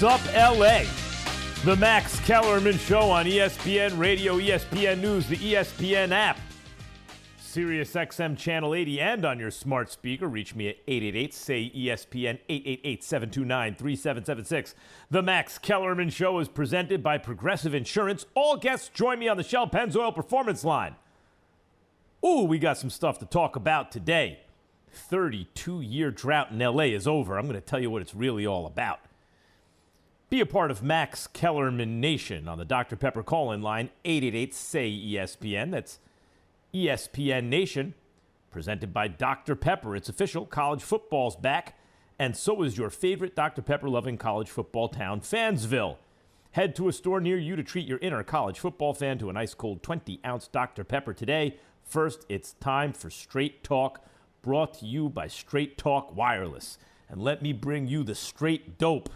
up, LA? The Max Kellerman Show on ESPN Radio, ESPN News, the ESPN app, Sirius XM Channel 80, and on your smart speaker. Reach me at 888-SAY-ESPN, 888-729-3776. The Max Kellerman Show is presented by Progressive Insurance. All guests join me on the Shell Pennzoil Performance Line. Ooh, we got some stuff to talk about today. 32-year drought in LA is over. I'm going to tell you what it's really all about. Be a part of Max Kellerman Nation on the Dr. Pepper call-in line, 888-SAY-ESPN. That's ESPN Nation, presented by Dr. Pepper. It's official. College football's back, and so is your favorite Dr. Pepper-loving college football town, Fansville. Head to a store near you to treat your inner college football fan to an ice-cold 20-ounce Dr. Pepper today. First, it's time for Straight Talk, brought to you by Straight Talk Wireless. And let me bring you the straight dope.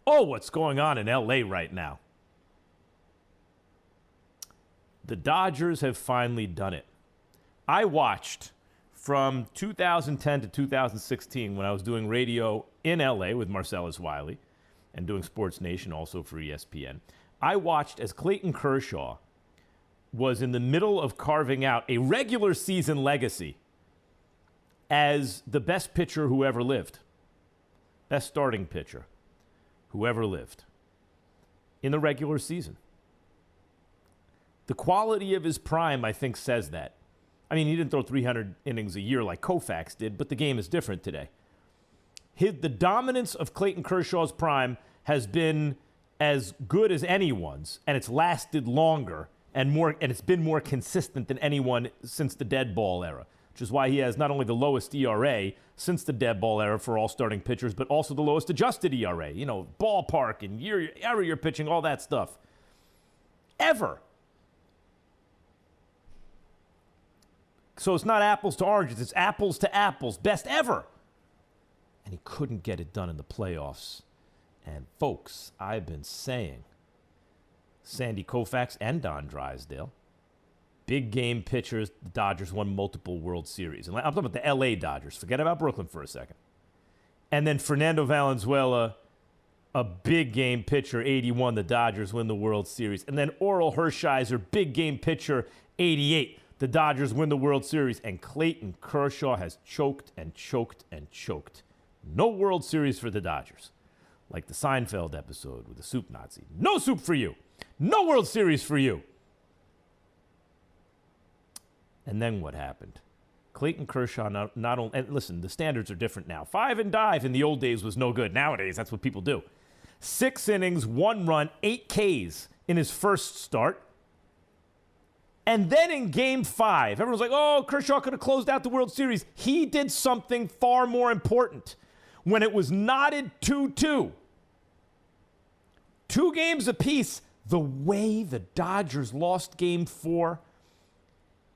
Oh, what's going on in LA right now? The Dodgers have finally done it. I watched from 2010 to 2016 when I was doing radio in LA with Marcellus Wiley and doing Sports Nation also for ESPN. I watched as Clayton Kershaw was in the middle of carving out a regular season legacy as the best pitcher who ever lived. Best starting pitcher who ever lived in the regular season. The quality of his prime, I think, says that. I mean, he didn't throw 300 innings a year like Koufax did, but the game is different today. The dominance of Clayton Kershaw's prime has been as good as anyone's, and it's lasted longer and it's been more consistent than anyone since the dead ball era, which is why he has not only the lowest ERA since the dead ball era for all starting pitchers, but also the lowest adjusted ERA. You know, ballpark and every year pitching, all that stuff. Ever. So it's not apples to oranges, it's apples to apples. Best ever. And he couldn't get it done in the playoffs. And folks, I've been saying, Sandy Koufax and Don Drysdale, big game pitchers. The Dodgers won multiple World Series. And I'm talking about the LA Dodgers. Forget about Brooklyn for a second. And then Fernando Valenzuela, a big game pitcher, 81. The Dodgers win the World Series. And then Oral Hershiser, big game pitcher, 88. The Dodgers win the World Series. And Clayton Kershaw has choked and choked and choked. No World Series for the Dodgers. Like the Seinfeld episode with the soup Nazi. No soup for you. No World Series for you. And then what happened? Clayton Kershaw not only, and listen, the standards are different now. 5 and dive in the old days was no good. Nowadays, that's what people do. 6 innings, 1 run, 8 Ks in his first start. And then in Game 5, everyone's like, oh, Kershaw could have closed out the World Series. He did something far more important. When it was knotted 2-2, 2 games apiece, the way the Dodgers lost Game 4,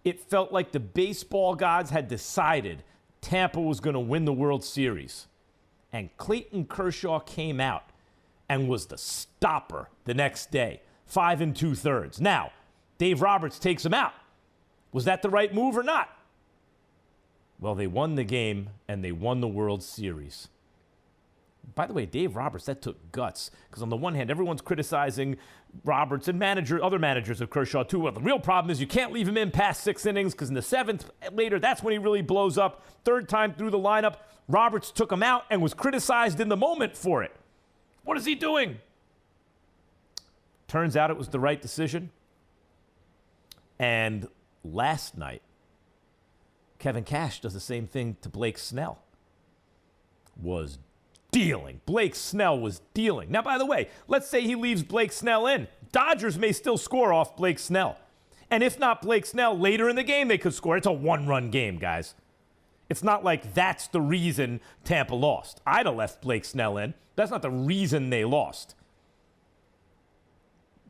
it felt like the baseball gods had decided Tampa was going to win the World Series. And Clayton Kershaw came out and was the stopper the next day, 5 2/3. Now, Dave Roberts takes him out. Was that the right move or not? Well, they won the game and they won the World Series. By the way, Dave Roberts, that took guts. Because on the one hand, everyone's criticizing Roberts and other managers of Kershaw too. Well, the real problem is you can't leave him in past 6 innings because in the 7th later, that's when he really blows up. 3rd time through the lineup, Roberts took him out and was criticized in the moment for it. What is he doing? Turns out it was the right decision. And last night, Kevin Cash does the same thing to Blake Snell. Was dealing. Blake Snell was dealing. Now, by the way, let's say he leaves Blake Snell in. Dodgers may still score off Blake Snell. And if not Blake Snell, later in the game they could score. It's a 1-run game, guys. It's not like that's the reason Tampa lost. I'd have left Blake Snell in. That's not the reason they lost.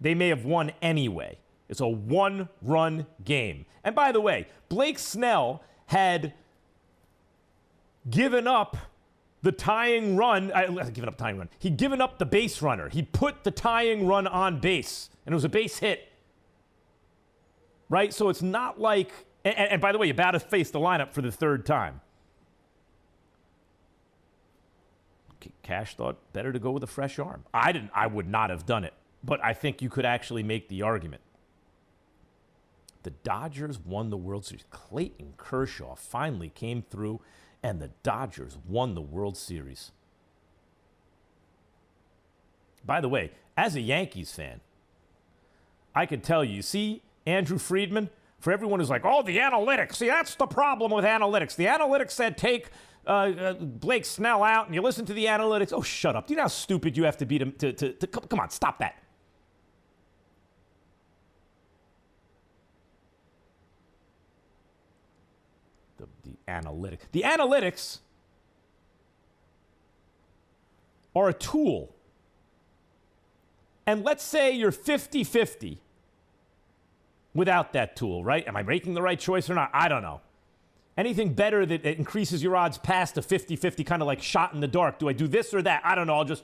They may have won anyway. It's a 1-run game. And by the way, Blake Snell had given up the tying run. He'd given up the base runner. He put the tying run on base, and it was a base hit. Right? So it's not like, and by the way, you're about to face the lineup for the 3rd time. Cash thought better to go with a fresh arm. I would not have done it, but I think you could actually make the argument. The Dodgers won the World Series. Clayton Kershaw finally came through, and the Dodgers won the World Series. By the way, as a Yankees fan, I can tell you, see Andrew Friedman? For everyone who's like, oh, the analytics. See, that's the problem with analytics. The analytics said take Blake Snell out, and you listen to the analytics. Oh, shut up. Do you know how stupid you have to be to come on, stop that. The analytics are a tool. And let's say you're 50-50 without that tool, right? Am I making the right choice or not? I don't know. Anything better that increases your odds past a 50-50, kind of like shot in the dark. Do I do this or that? I don't know. I'll just,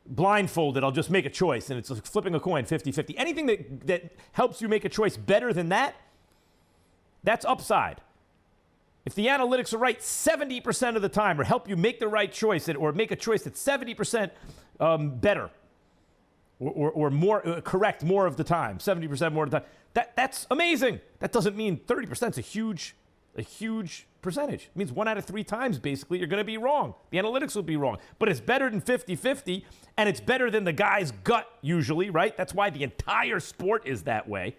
blindfolded. I'll just make a choice. And it's like flipping a coin, 50-50. Anything that helps you make a choice better than that, that's upside. If the analytics are right 70% of the time or help you make the right choice or make a choice that's 70% better or more correct more of the time, 70% more of the time, that's amazing. That doesn't mean 30% is a huge percentage. It means 1 out of 3 times, basically, you're going to be wrong. The analytics will be wrong. But it's better than 50-50, and it's better than the guy's gut usually, right? That's why the entire sport is that way.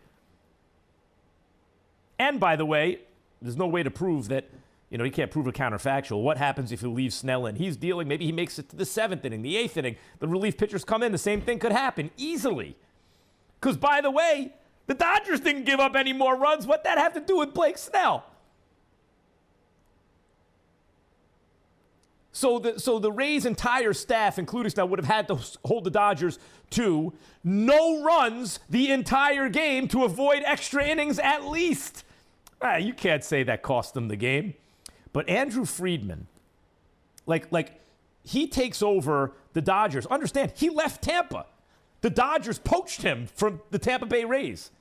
And by the way, there's no way to prove that, he can't prove a counterfactual. What happens if you leave Snell in? He's dealing, maybe he makes it to the 7th inning, the 8th inning. The relief pitchers come in, the same thing could happen easily. Because, by the way, the Dodgers didn't give up any more runs. What'd that have to do with Blake Snell? So the Rays' entire staff, including Snell, would have had to hold the Dodgers to no runs the entire game to avoid extra innings at least. You can't say that cost them the game. But Andrew Friedman, like he takes over the Dodgers. Understand, he left Tampa. The Dodgers poached him from the Tampa Bay Rays.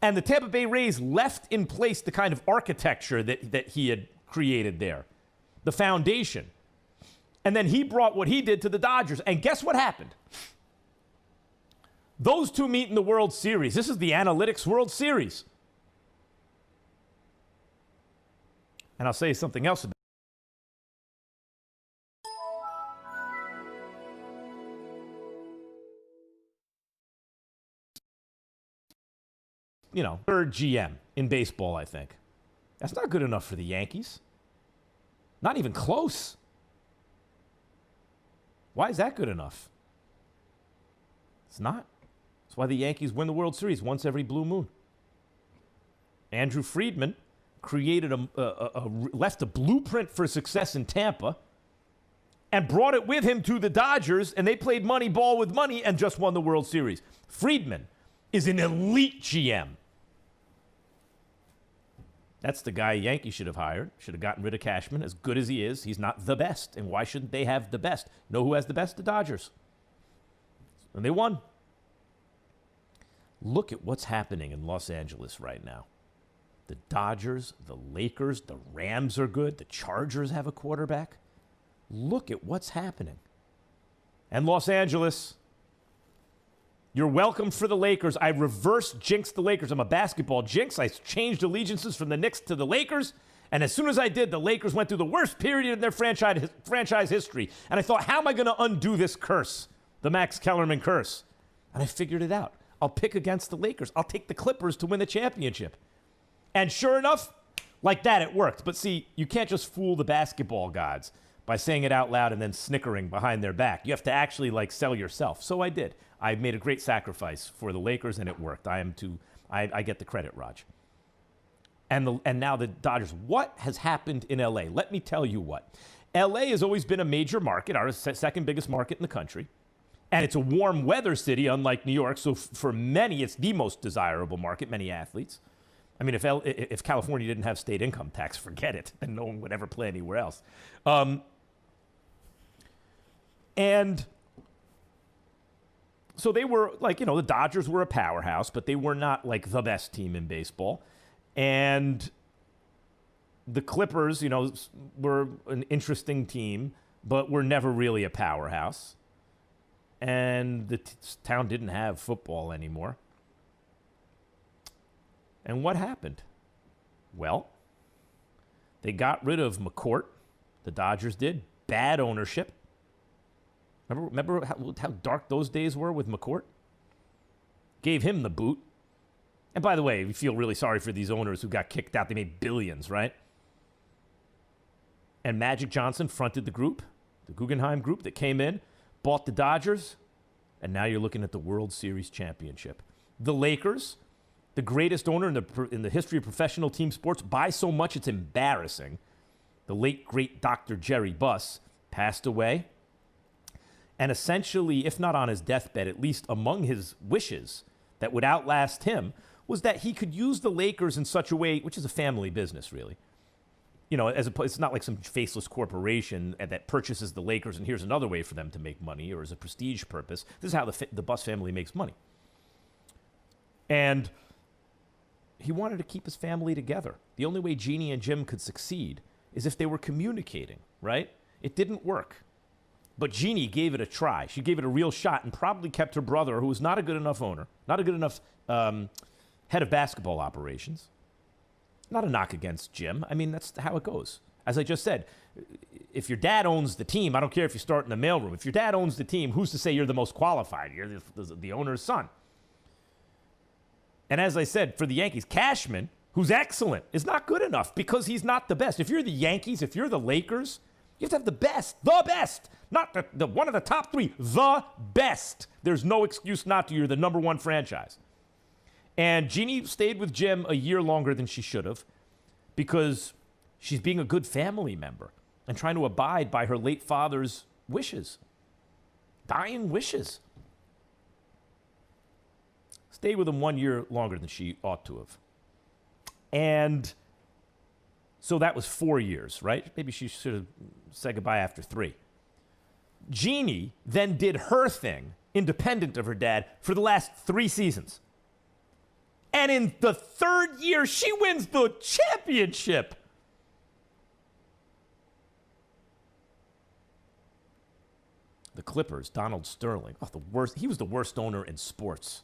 And the Tampa Bay Rays left in place the kind of architecture that he had created there, the foundation. And then he brought what he did to the Dodgers. And guess what happened? Those two meet in the World Series. This is the Analytics World Series. And I'll say something else about it. Third GM in baseball, I think. That's not good enough for the Yankees. Not even close. Why is that good enough? It's not. That's why the Yankees win the World Series once every blue moon. Andrew Friedman created left a blueprint for success in Tampa and brought it with him to the Dodgers, and they played money ball with money and just won the World Series. Friedman is an elite GM. That's the guy Yankees should have hired. Should have gotten rid of Cashman. As good as he is, he's not the best. And why shouldn't they have the best? Know who has the best? The Dodgers. And they won. Look at what's happening in Los Angeles right now. The Dodgers, the Lakers, the Rams are good. The Chargers have a quarterback. Look at what's happening. And Los Angeles, you're welcome for the Lakers. I reverse jinxed the Lakers. I'm a basketball jinx. I changed allegiances from the Knicks to the Lakers. And as soon as I did, the Lakers went through the worst period in their franchise history. And I thought, how am I going to undo this curse? The Max Kellerman curse. And I figured it out. I'll pick against the Lakers. I'll take the Clippers to win the championship. And sure enough, like that, it worked. But see, you can't just fool the basketball gods by saying it out loud and then snickering behind their back. You have to actually sell yourself. So I did. I made a great sacrifice for the Lakers, and it worked. I get the credit, Raj. And now the Dodgers. What has happened in L.A.? Let me tell you what. L.A. has always been a major market, our second biggest market in the country. And it's a warm weather city, unlike New York. So for many, it's the most desirable market, many athletes. I mean, if California didn't have state income tax, forget it. And no one would ever play anywhere else. And so they were the Dodgers were a powerhouse, but they were not the best team in baseball. And the Clippers, were an interesting team. but were never really a powerhouse. And the town didn't have football anymore. And what happened? Well, they got rid of McCourt. The Dodgers did. Bad ownership. Remember how dark those days were with McCourt? Gave him the boot. And by the way, we feel really sorry for these owners who got kicked out. They made billions, right? And Magic Johnson fronted the group, the Guggenheim group that came in, bought the Dodgers, and now you're looking at the World Series championship. The Lakers, the greatest owner in the history of professional team sports, by so much it's embarrassing. The late, great Dr. Jerry Buss passed away. And essentially, if not on his deathbed, at least among his wishes that would outlast him, was that he could use the Lakers in such a way, which is a family business, really. You know, it's not like some faceless corporation that purchases the Lakers and here's another way for them to make money or as a prestige purpose. This is how the Buss family makes money. And he wanted to keep his family together. The only way Jeannie and Jim could succeed is if they were communicating, right? It didn't work. But Jeannie gave it a try. She gave it a real shot and probably kept her brother, who was not a good enough owner, not a good enough head of basketball operations. Not a knock against Jim. I mean, that's how it goes. As I just said, if your dad owns the team, I don't care if you start in the mailroom. If your dad owns the team, who's to say you're the most qualified? You're the owner's son. And as I said, for the Yankees, Cashman, who's excellent, is not good enough because he's not the best. If you're the Yankees, if you're the Lakers, you have to have the best, not the one of the top three, the best. There's no excuse not to. You're the number one franchise. And Jeannie stayed with Jim a year longer than she should have because she's being a good family member and trying to abide by her late father's wishes, dying wishes. Stayed with him 1 year longer than she ought to have. And so that was 4 years, right? Maybe she should have said goodbye after 3. Jeannie then did her thing, independent of her dad, for the last 3 seasons. And in the 3rd year, she wins the championship. The Clippers, Donald Sterling. Oh, the worst. He was the worst owner in sports.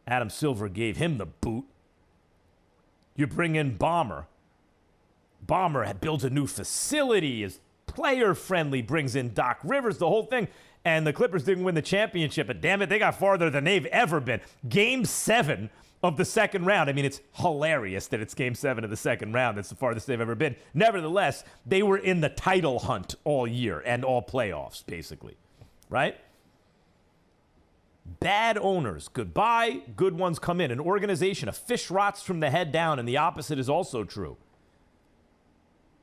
Adam Silver gave him the boot. You bring in Bomber. Bomber builds a new facility, is player-friendly, brings in Doc Rivers, the whole thing. And the Clippers didn't win the championship, but damn it, they got farther than they've ever been. Game 7 of the second round. I mean, it's hilarious that it's Game 7 of the second round. That's the farthest they've ever been. Nevertheless, they were in the title hunt all year and all playoffs, basically. Right? Bad owners, goodbye, good ones come in. An organization, a fish rots from the head down, and the opposite is also true.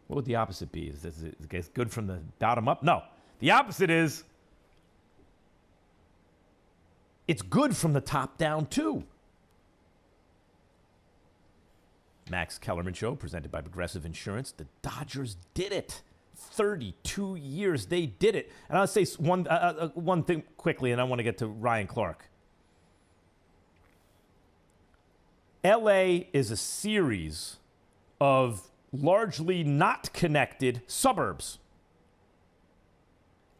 What would the opposite be? Is this good from the bottom up? No. The opposite is it's good from the top down, too. Max Kellerman Show, presented by Progressive Insurance. The Dodgers did it. 32 years they did it. And I'll say one thing quickly, and I want to get to Ryan Clark. L.A. is a series of largely not connected suburbs.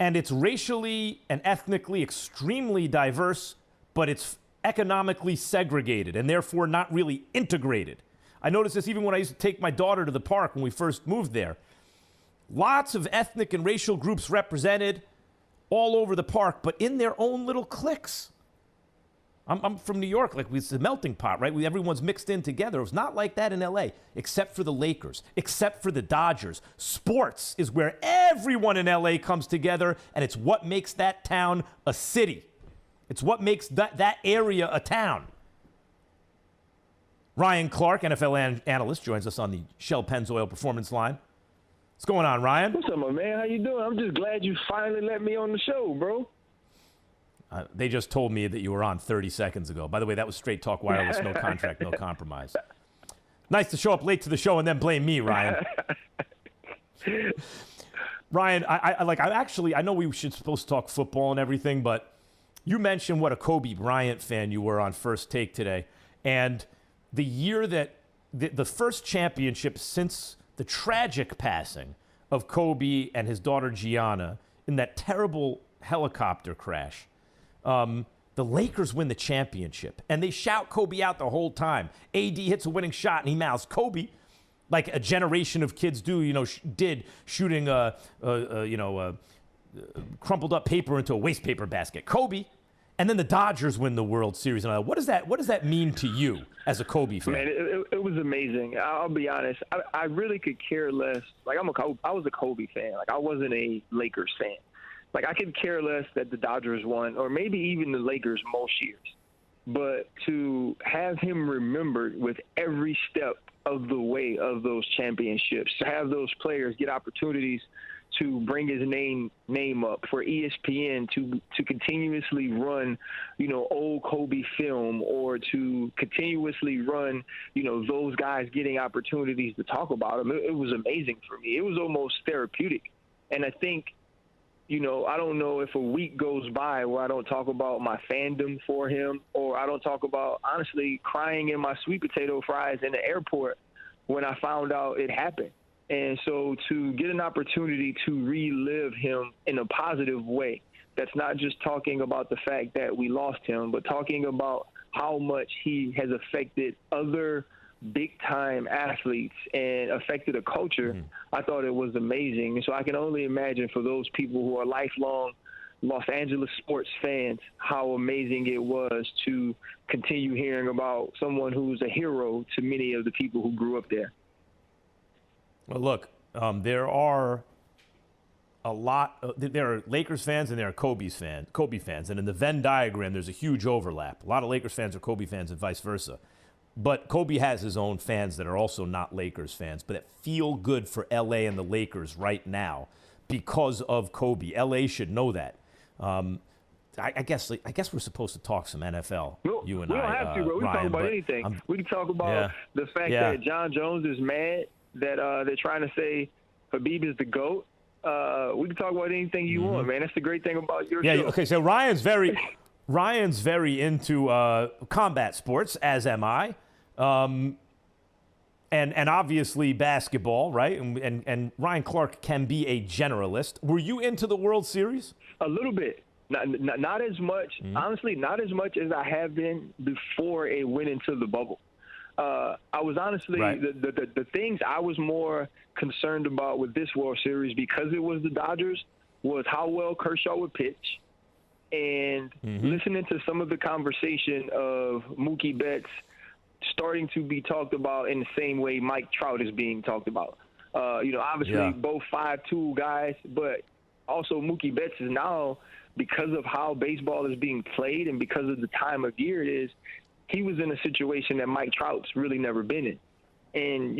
And it's racially and ethnically extremely diverse, but it's economically segregated and therefore not really integrated. I noticed this even when I used to take my daughter to the park when we first moved there. Lots of ethnic and racial groups represented all over the park, but in their own little cliques. I'm from New York, like it's a melting pot, right? Everyone's mixed in together. It was not like that in L.A., except for the Lakers, except for the Dodgers. Sports is where everyone in L.A. comes together, and it's what makes that town a city. It's what makes that area a town. Ryan Clark, NFL analyst, joins us on the Shell Pennzoil Performance Line. What's going on, Ryan? What's up, my man? How you doing? I'm just glad you finally let me on the show, bro. They just told me that you were on 30 seconds ago. By the way, that was Straight Talk Wireless, no contract, no compromise. Nice to show up late to the show and then blame me, Ryan. Ryan, I know we should supposed to talk football and everything, but you mentioned what a Kobe Bryant fan you were on First Take today. And the year that the first championship since the tragic passing of Kobe and his daughter Gianna in that terrible helicopter crash. The Lakers win the championship, and they shout Kobe out the whole time. AD hits a winning shot, and he mouths Kobe, like a generation of kids do. Shooting crumpled up paper into a waste paper basket. Kobe, and then the Dodgers win the World Series. And what does that mean to you as a Kobe fan? Man, it was amazing. I'll be honest. I really could care less. Like I was a Kobe fan. Like I wasn't a Lakers fan. Like, I could care less that the Dodgers won, or maybe even the Lakers most years. But to have him remembered with every step of the way of those championships, to have those players get opportunities to bring his name up, for ESPN to continuously run, old Kobe film, or to continuously run, those guys getting opportunities to talk about him. It was amazing for me. It was almost therapeutic. And I think, I don't know if a week goes by where I don't talk about my fandom for him, or I don't talk about, honestly, crying in my sweet potato fries in the airport when I found out it happened. And so to get an opportunity to relive him in a positive way, that's not just talking about the fact that we lost him, but talking about how much he has affected other big-time athletes and affected a culture, I thought it was amazing. And so I can only imagine for those people who are lifelong Los Angeles sports fans, how amazing it was to continue hearing about someone who's a hero to many of the people who grew up there. Well, look, there are there are Lakers fans and there are Kobe fans. And in the Venn diagram, there's a huge overlap. A lot of Lakers fans are Kobe fans and vice versa. But Kobe has his own fans that are also not Lakers fans, but that feel good for L.A. and the Lakers right now because of Kobe. L.A. should know that. I guess we're supposed to talk some NFL. You and I. We don't have to, bro. We can talk about anything. We can talk about the fact that John Jones is mad that they're trying to say Habib is the GOAT. We can talk about anything you want, man. That's the great thing about your show. Okay, so Ryan's very into combat sports, as am I. And obviously basketball, right? And Ryan Clark can be a generalist. Were you into the World Series? A little bit. Not as much. Honestly, not as much as I have been before it went into the bubble. I was honestly, the things I was more concerned about with this World Series, because it was the Dodgers, was how well Kershaw would pitch. And listening to some of the conversation of Mookie Betts starting to be talked about in the same way Mike Trout is being talked about. Obviously both 5'2" guys, but also Mookie Betts is now, because of how baseball is being played and because of the time of year it is, he was in a situation that Mike Trout's really never been in. And,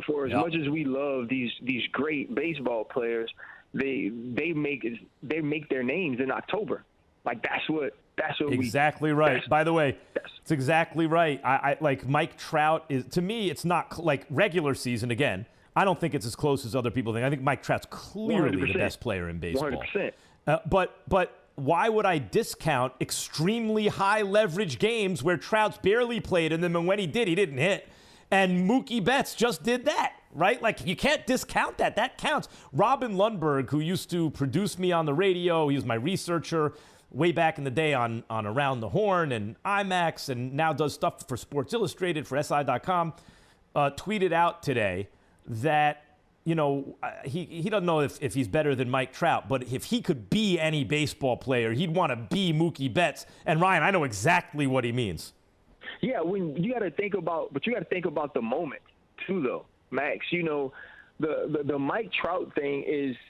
for as much as we love these great baseball players, they make their names in October. Like that's what exactly right. By the way, it's exactly right. I like Mike Trout is, to me, it's not like regular season. Again, I don't think it's as close as other people think. I think Mike Trout's clearly 100%. the best player in baseball. 100%. But why would I discount extremely high leverage games where Trout's barely played, and then when he did, he didn't hit? And Mookie Betts just did that, right? Like, you can't discount that. That counts. Robin Lundberg, who used to produce me on the radio, he was my researcher way back in the day on Around the Horn and IMAX, and now does stuff for Sports Illustrated, for SI.com, tweeted out today that, he doesn't know if he's better than Mike Trout, but if he could be any baseball player, he'd want to be Mookie Betts. And Ryan, I know exactly what he means. Yeah, when you got to think about the moment too, though, Max. The Mike Trout thing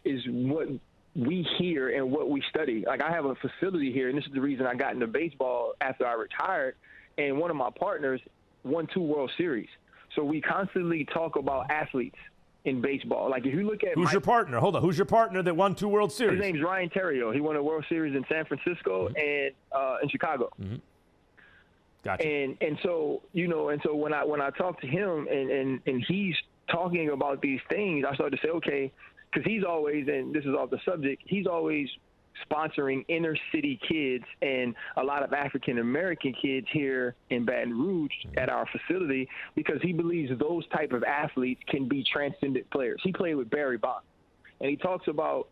is what we hear and what we study. Like, I have a facility here, and this is the reason I got into baseball after I retired. And one of my partners won 2 World Series, so we constantly talk about athletes in baseball. Like, if you look at who's your partner? Hold on, who's your partner that won 2 World Series? His name's Ryan Terrio. He won a World Series in San Francisco and in Chicago. Gotcha. And so when I talk to him and he's talking about these things, I started to say, okay, because he's always, and this is off the subject, he's always sponsoring inner city kids and a lot of African American kids here in Baton Rouge at our facility, because he believes those type of athletes can be transcendent players. He played with Barry Bonds, and he talks about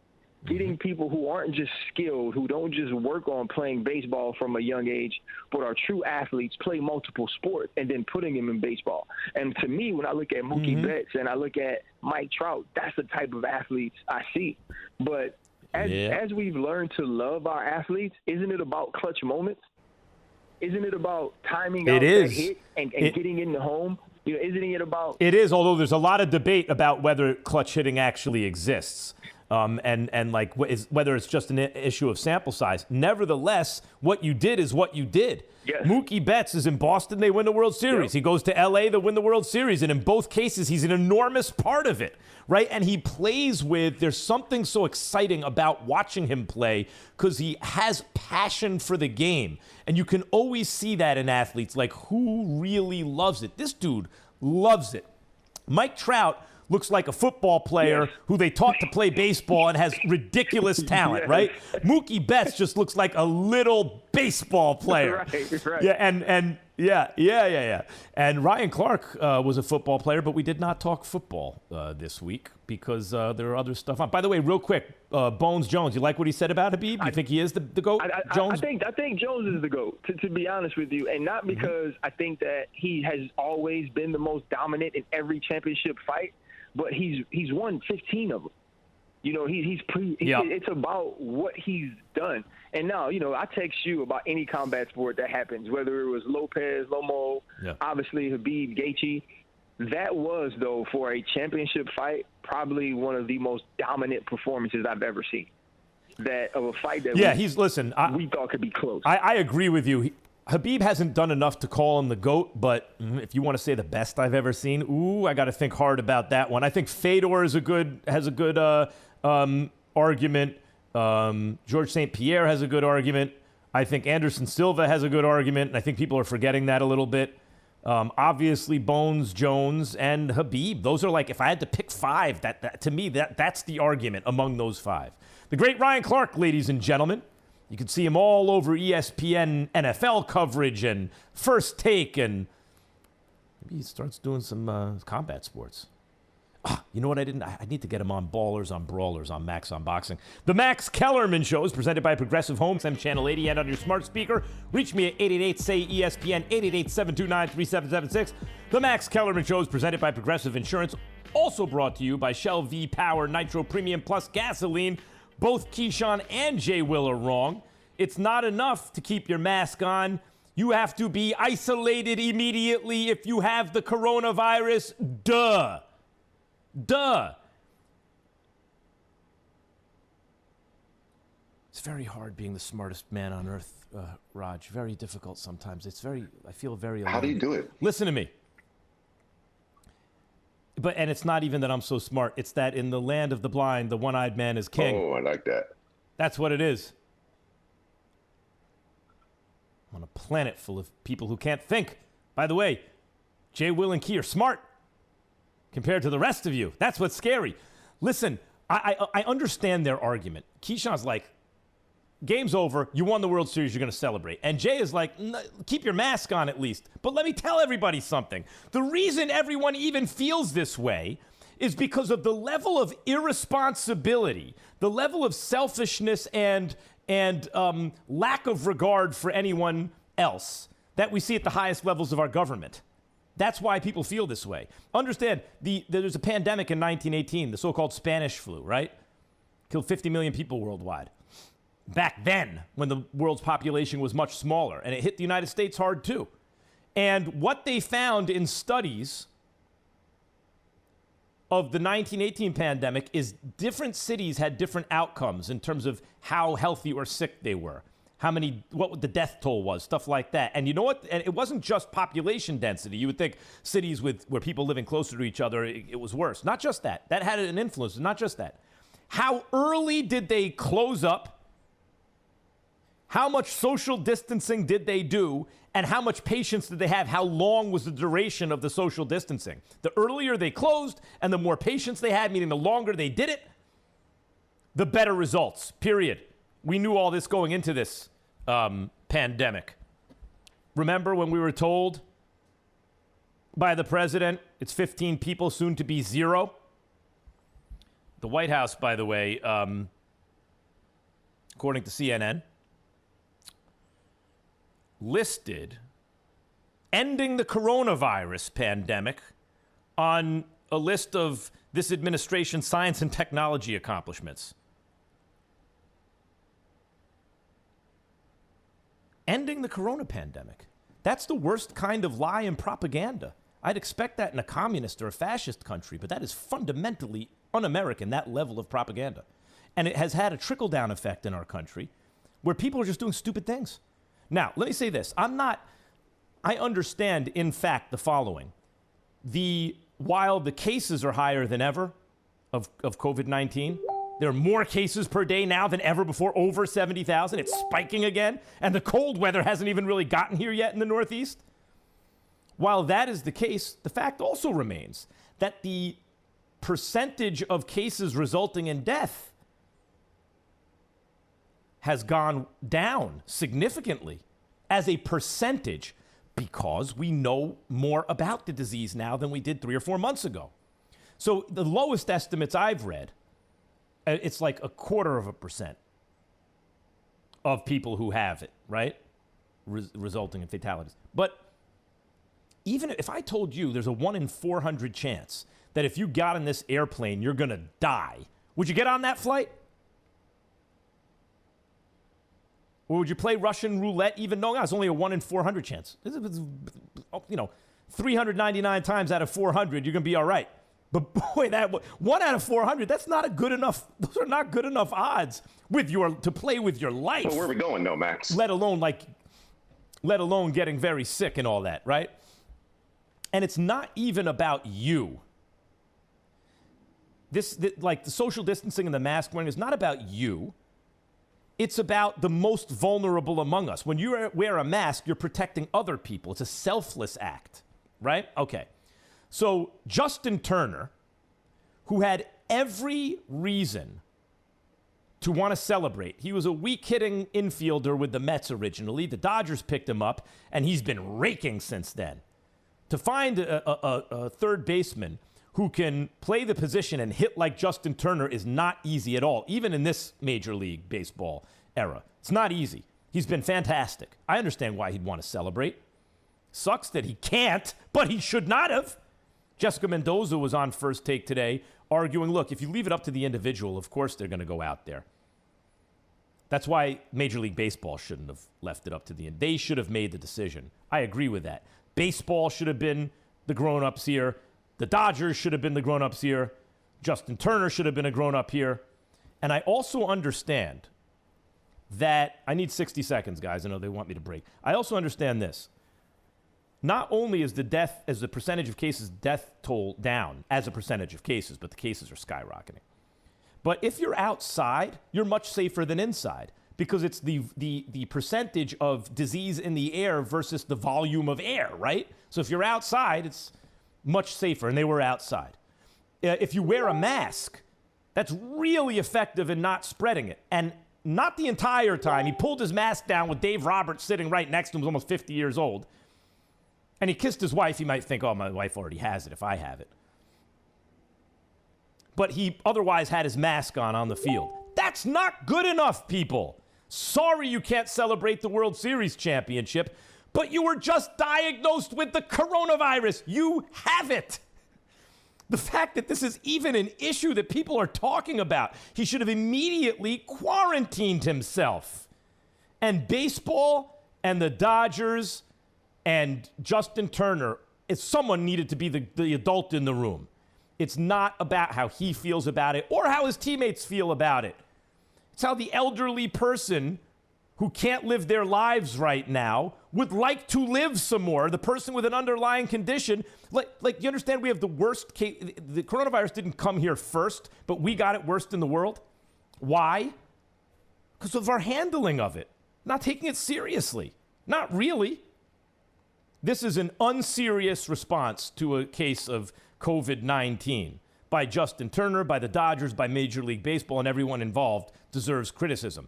getting people who aren't just skilled, who don't just work on playing baseball from a young age, but are true athletes, play multiple sports, and then putting them in baseball. And to me, when I look at Mookie Betts and I look at Mike Trout, that's the type of athletes I see. But as we've learned to love our athletes, isn't it about clutch moments? Isn't it about timing out that hit and getting in the home? You know, isn't it about? It is, although there's a lot of debate about whether clutch hitting actually exists. And like whether it's just an issue of sample size. Nevertheless, what you did is what you did. Yes. Mookie Betts is in Boston, they win the World Series. Yep. He goes to L.A., they win the World Series. And in both cases, he's an enormous part of it, right? And he plays there's something so exciting about watching him play because he has passion for the game. And you can always see that in athletes, like who really loves it. This dude loves it. Mike Trout looks like a football player who they taught to play baseball and has ridiculous talent, right? Mookie Betts just looks like a little baseball player. Right. Yeah. And Ryan Clark was a football player, but we did not talk football this week because there are other stuff on. By the way, real quick, Bones Jones, you like what he said about Habib? You think he is the GOAT, Jones? I think Jones is the GOAT, to be honest with you, and not because I think that he has always been the most dominant in every championship fight, but he's won 15 of them. You know, it's about what he's done. And now, you know, I text you about any combat sport that happens, whether it was Lopez, Lomo, obviously Habib, Gaethje. That was, though, for a championship fight, probably one of the most dominant performances I've ever seen. That of a fight that we thought could be close. I agree with you. Habib hasn't done enough to call him the GOAT, but if you want to say the best I've ever seen, I got to think hard about that one. I think Fedor has a good argument. George St. Pierre has a good argument. I think Anderson Silva has a good argument, and I think people are forgetting that a little bit. Obviously, Bones Jones and Habib. Those are like, if I had to pick five, that to me, that's the argument among those five. The great Ryan Clark, ladies and gentlemen. You can see him all over ESPN NFL coverage and First Take, and maybe he starts doing some combat sports. You know what I need to get him on Ballers, on Brawlers, on Max on Boxing. The Max Kellerman Show is presented by Progressive Homes, M Channel 80, and on your smart speaker. Reach me at 888-SAY-ESPN, 888-729-3776. The Max Kellerman Show is presented by Progressive Insurance, also brought to you by Shell V-Power Nitro Premium Plus Gasoline. Both Keyshawn and Jay Will are wrong. It's not enough to keep your mask on. You have to be isolated immediately if you have the coronavirus. Duh. It's very hard being the smartest man on earth, Raj. Very difficult sometimes. I feel very alone. How do you do it? Listen to me. And it's not even that I'm so smart. It's that in the land of the blind, the one-eyed man is king. Oh, I like that. That's what it is. On a planet full of people who can't think. By the way, Jay, Will, and Key are smart compared to the rest of you. That's what's scary. Listen, I understand their argument. Keyshawn's like, game's over. You won the World Series. You're going to celebrate. And Jay is like, keep your mask on at least. But let me tell everybody something. The reason everyone even feels this way is because of the level of irresponsibility, the level of selfishness and lack of regard for anyone else that we see at the highest levels of our government. That's why people feel this way. Understand, there's a pandemic in 1918, the so-called Spanish flu, right? Killed 50 million people worldwide. Back then, when the world's population was much smaller, and it hit the United States hard too. And what they found in studies of the 1918 pandemic is different cities had different outcomes in terms of how healthy or sick they were, what the death toll was, stuff like that. And you know what? And it wasn't just population density. You would think cities where people living closer to each other, it was worse. Not just that. That had an influence. Not just that. How early did they close up? How much social distancing did they do? And how much patience did they have? How long was the duration of the social distancing? The earlier they closed and the more patience they had, meaning the longer they did it, the better results, period. we knew all this going into this pandemic. Remember when we were told by the president, it's 15 people, soon to be 0? The White House, by the way, according to CNN, listed ending the coronavirus pandemic on a list of this administration's science and technology accomplishments. Ending the corona pandemic. That's the worst kind of lie and propaganda. I'd expect that in a communist or a fascist country, but that is fundamentally un-American, that level of propaganda. And it has had a trickle-down effect in our country where people are just doing stupid things. Now, let me say this. I understand, in fact, the following. While the cases are higher than ever of COVID-19, there are more cases per day now than ever before, over 70,000. It's spiking again, and the cold weather hasn't even really gotten here yet in the Northeast. While that is the case, the fact also remains that the percentage of cases resulting in death has gone down significantly as a percentage because we know more about the disease now than we did 3 or 4 months ago. So the lowest estimates I've read, it's like 0.25% of people who have it, right? Resulting in fatalities. But even if I told you there's a 1 in 400 chance that if you got in this airplane, you're going to die, would you get on that flight? Or would you play Russian roulette even knowing it's only a 1 in 400 chance? 399 times out of 400, you're going to be all right. But boy, that 1 out of 400, that's not a good enough. Those are not good enough odds to play with your life. Well, where are we going, though, Max? Let alone getting very sick and all that, right? And it's not even about you. Like the social distancing and the mask wearing is not about you. It's about the most vulnerable among us. When you wear a mask, you're protecting other people. It's a selfless act, right? Okay. So Justin Turner, who had every reason to want to celebrate. He was a weak-hitting infielder with the Mets originally. The Dodgers picked him up, and he's been raking since then. To find a third baseman who can play the position and hit like Justin Turner is not easy at all, even in this Major League Baseball era. It's not easy. He's been fantastic. I understand why he'd want to celebrate. Sucks that he can't, but he should not have. Jessica Mendoza was on First Take today arguing, look, if you leave it up to the individual, of course they're going to go out there. That's why Major League Baseball shouldn't have left it up to the end. They should have made the decision. I agree with that. Baseball should have been the grown-ups here. The Dodgers should have been the grown-ups here. Justin Turner should have been a grown-up here. And I also understand that I need 60 seconds, guys. I know they want me to break. I also understand this. Not only is the percentage of cases death toll down as a percentage of cases, but the cases are skyrocketing. But if you're outside, you're much safer than inside because it's the percentage of disease in the air versus the volume of air, right? So if you're outside, it's much safer, and they were outside. If you wear a mask, that's really effective in not spreading it. And not the entire time. He pulled his mask down with Dave Roberts sitting right next to him, who's almost 50 years old. And he kissed his wife. He might think, oh, my wife already has it if I have it. But he otherwise had his mask on the field. That's not good enough, people. Sorry you can't celebrate the World Series championship, but you were just diagnosed with the coronavirus. You have it. The fact that this is even an issue that people are talking about, he should have immediately quarantined himself. And baseball and the Dodgers and Justin Turner, someone needed to be the adult in the room. It's not about how he feels about it or how his teammates feel about it. It's how the elderly person who can't live their lives right now would like to live some more. The person with an underlying condition, like you understand we have the worst case. The coronavirus didn't come here first, but we got it worst in the world. Why? Because of our handling of it. Not taking it seriously. Not really. This is an unserious response to a case of COVID-19 by Justin Turner, by the Dodgers, by Major League Baseball, and everyone involved deserves criticism.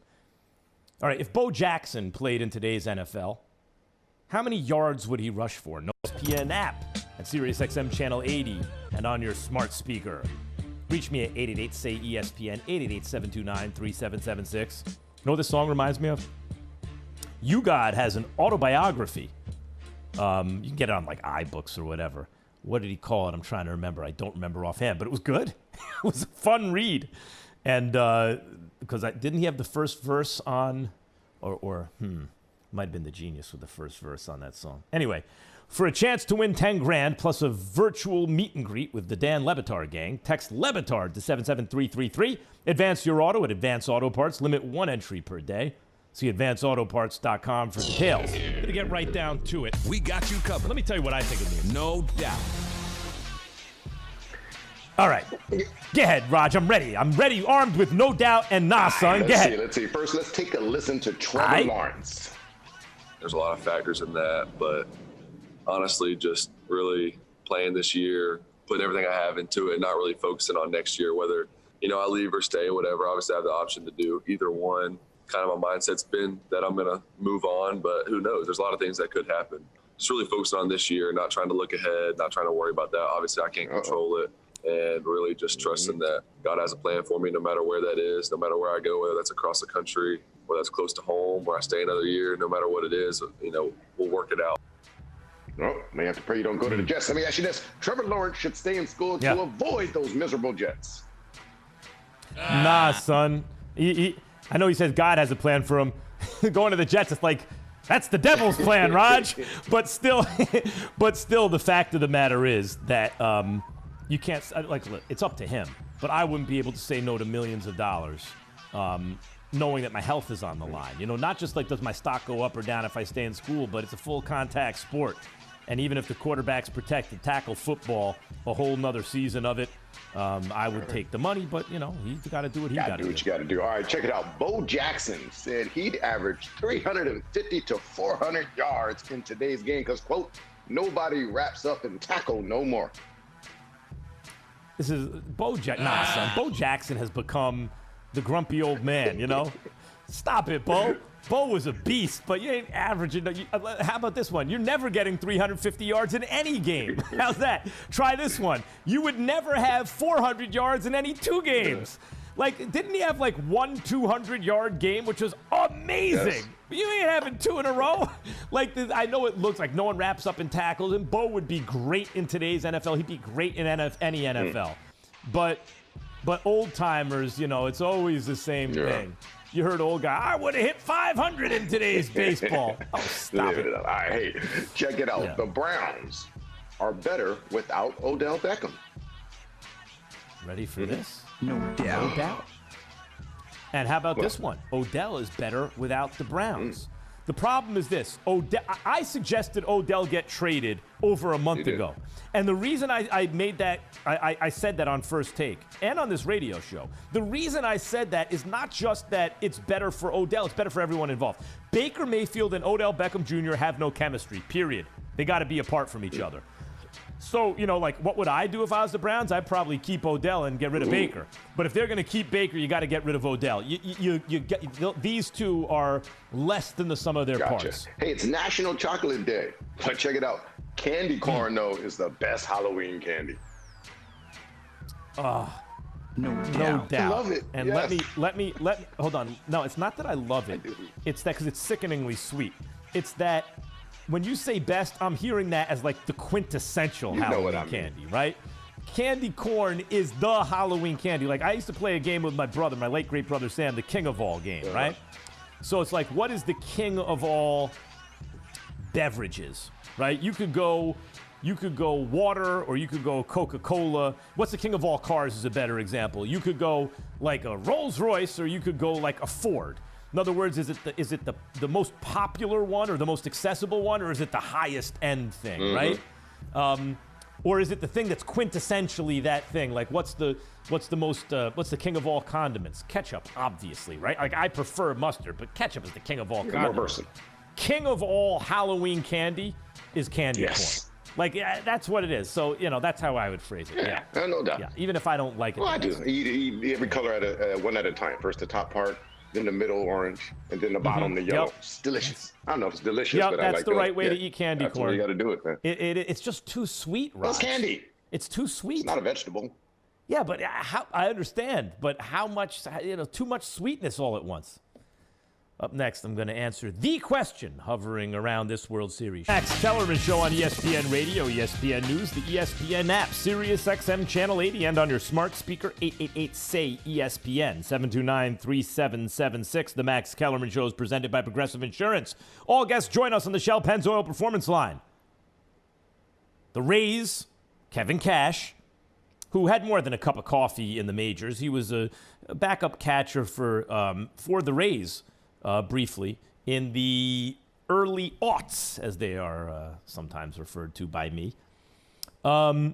All right, if Bo Jackson played in today's NFL, how many yards would he rush for? No ESPN app at SiriusXM Channel 80 and on your smart speaker. Reach me at 888-SAY-ESPN, 888-729-3776. You know what this song reminds me of? YouGod has an autobiography. You can get it on like iBooks or whatever. What did he call it? I'm trying to remember. I don't remember offhand, but it was good. It was a fun read. And because didn't he have the first verse on, might have been the Genius with the first verse on that song. Anyway, for a chance to win $10,000 plus a virtual meet and greet with the Dan Le Batard gang, text Le Batard to 77333. Advance your auto at Advance Auto Parts. Limit 1 entry per day. See advanceautoparts.com for details. Gonna get right down to it. We got you covered. Let me tell you what I think it means. No doubt. All right. Go ahead, Raj. I'm ready. I'm ready, armed with no doubt and nah, son. Go ahead. Let's see. First, let's take a listen to Trevor Lawrence. There's a lot of factors in that, but honestly, just really playing this year, putting everything I have into it, not really focusing on next year, whether, I leave or stay, whatever. Obviously, I have the option to do either one. Kind of my mindset's been that I'm going to move on, but who knows? There's a lot of things that could happen. Just really focusing on this year, not trying to look ahead, not trying to worry about that. Obviously, I can't control it, and really just trusting that God has a plan for me no matter where that is, no matter where I go, whether that's across the country, whether that's close to home, where I stay another year, no matter what it is, we'll work it out. Oh, may have to pray you don't go to the Jets. Let me ask you this. Trevor Lawrence should stay in school to avoid those miserable Jets. Nah, son. I know he says God has a plan for him. Going to the Jets, it's like, that's the devil's plan, Raj. But still, the fact of the matter is that you can't, look, it's up to him. But I wouldn't be able to say no to millions of dollars, knowing that my health is on the line. Not just like does my stock go up or down if I stay in school, but it's a full contact sport. And even if the quarterback's protected, tackle football, a whole nother season of it, I would take the money. But, he's got to do what he got to do. What you got to do. All right, check it out. Bo Jackson said he'd average 350 to 400 yards in today's game because, quote, nobody wraps up and tackle no more. This is Bo Jackson. Nah, son. Bo Jackson has become the grumpy old man, Stop it, Bo. Bo was a beast, but you ain't averaging. How about this one? You're never getting 350 yards in any game. How's that? Try this one. You would never have 400 yards in any 2 games. Like, didn't he have like 1 200-yard game, which was amazing? Yes. You ain't having 2 in a row. Like, I know it looks like no one wraps up and tackles, and Bo would be great in today's NFL. He'd be great in any NFL. But old timers, it's always the same thing. You heard old guy, I would have hit 500 in today's baseball. Oh, stop it. All right, hey, check it out. Yeah. The Browns are better without Odell Beckham. Ready for this? No doubt. No doubt. And how about this one? Odell is better without the Browns. The problem is this. I suggested Odell get traded over a month ago. And the reason I made that, I said that on First Take and on this radio show, the reason I said that is not just that it's better for Odell, it's better for everyone involved. Baker Mayfield and Odell Beckham Jr. have no chemistry, period. They got to be apart from each other. So, what would I do if I was the Browns? I'd probably keep Odell and get rid of Baker. But if they're going to keep Baker, you got to get rid of Odell. These two are less than the sum of their parts. Hey, it's National Chocolate Day. Check it out. Candy corn, though, is the best Halloween candy. No doubt. I love it. And let me hold on. No, it's not that I love it. It's that because it's sickeningly sweet. It's that when you say best, I'm hearing that as like the quintessential Halloween candy, right? Candy corn is the Halloween candy. Like, I used to play a game with my brother, my late great brother Sam, the king of all game, right? So it's like, what is the king of all beverages, right? You could go water, or you could go Coca-Cola. What's the king of all cars is a better example. You could go like a Rolls Royce, or you could go like a Ford. In other words, is it the most popular one, or the most accessible one, or is it the highest end thing, right? Or is it the thing that's quintessentially that thing? Like, what's the king of all condiments? Ketchup, obviously, right? Like, I prefer mustard, but ketchup is the king of all condiments. King of all Halloween candy is candy corn. Like, that's what it is. So, that's how I would phrase it. No doubt. Yeah, even if I don't like it. Well, I do. Eat every color one at a time. First the top part, then the middle orange, and then the bottom the yellow. Yep. It's delicious. I don't know if it's delicious, Yep, but I that's like the right way to eat candy that's corn. That's the way you got to do it, man. It's just too sweet, Raj. It's candy. It's too sweet. It's not a vegetable. Yeah, but I understand. But how much, too much sweetness all at once. Up next, I'm going to answer the question hovering around this World Series. Next, Kellerman Show on ESPN Radio, ESPN News, the ESPN app, Sirius XM Channel 80, and on your smart speaker, 888-SAY-ESPN, 729-3776. The Max Kellerman Show is presented by Progressive Insurance. All guests join us on the Shell Pennzoil Performance Line. The Rays, Kevin Cash, who had more than a cup of coffee in the majors. He was a backup catcher for the Rays briefly in the early aughts, as they are sometimes referred to by me. Pulled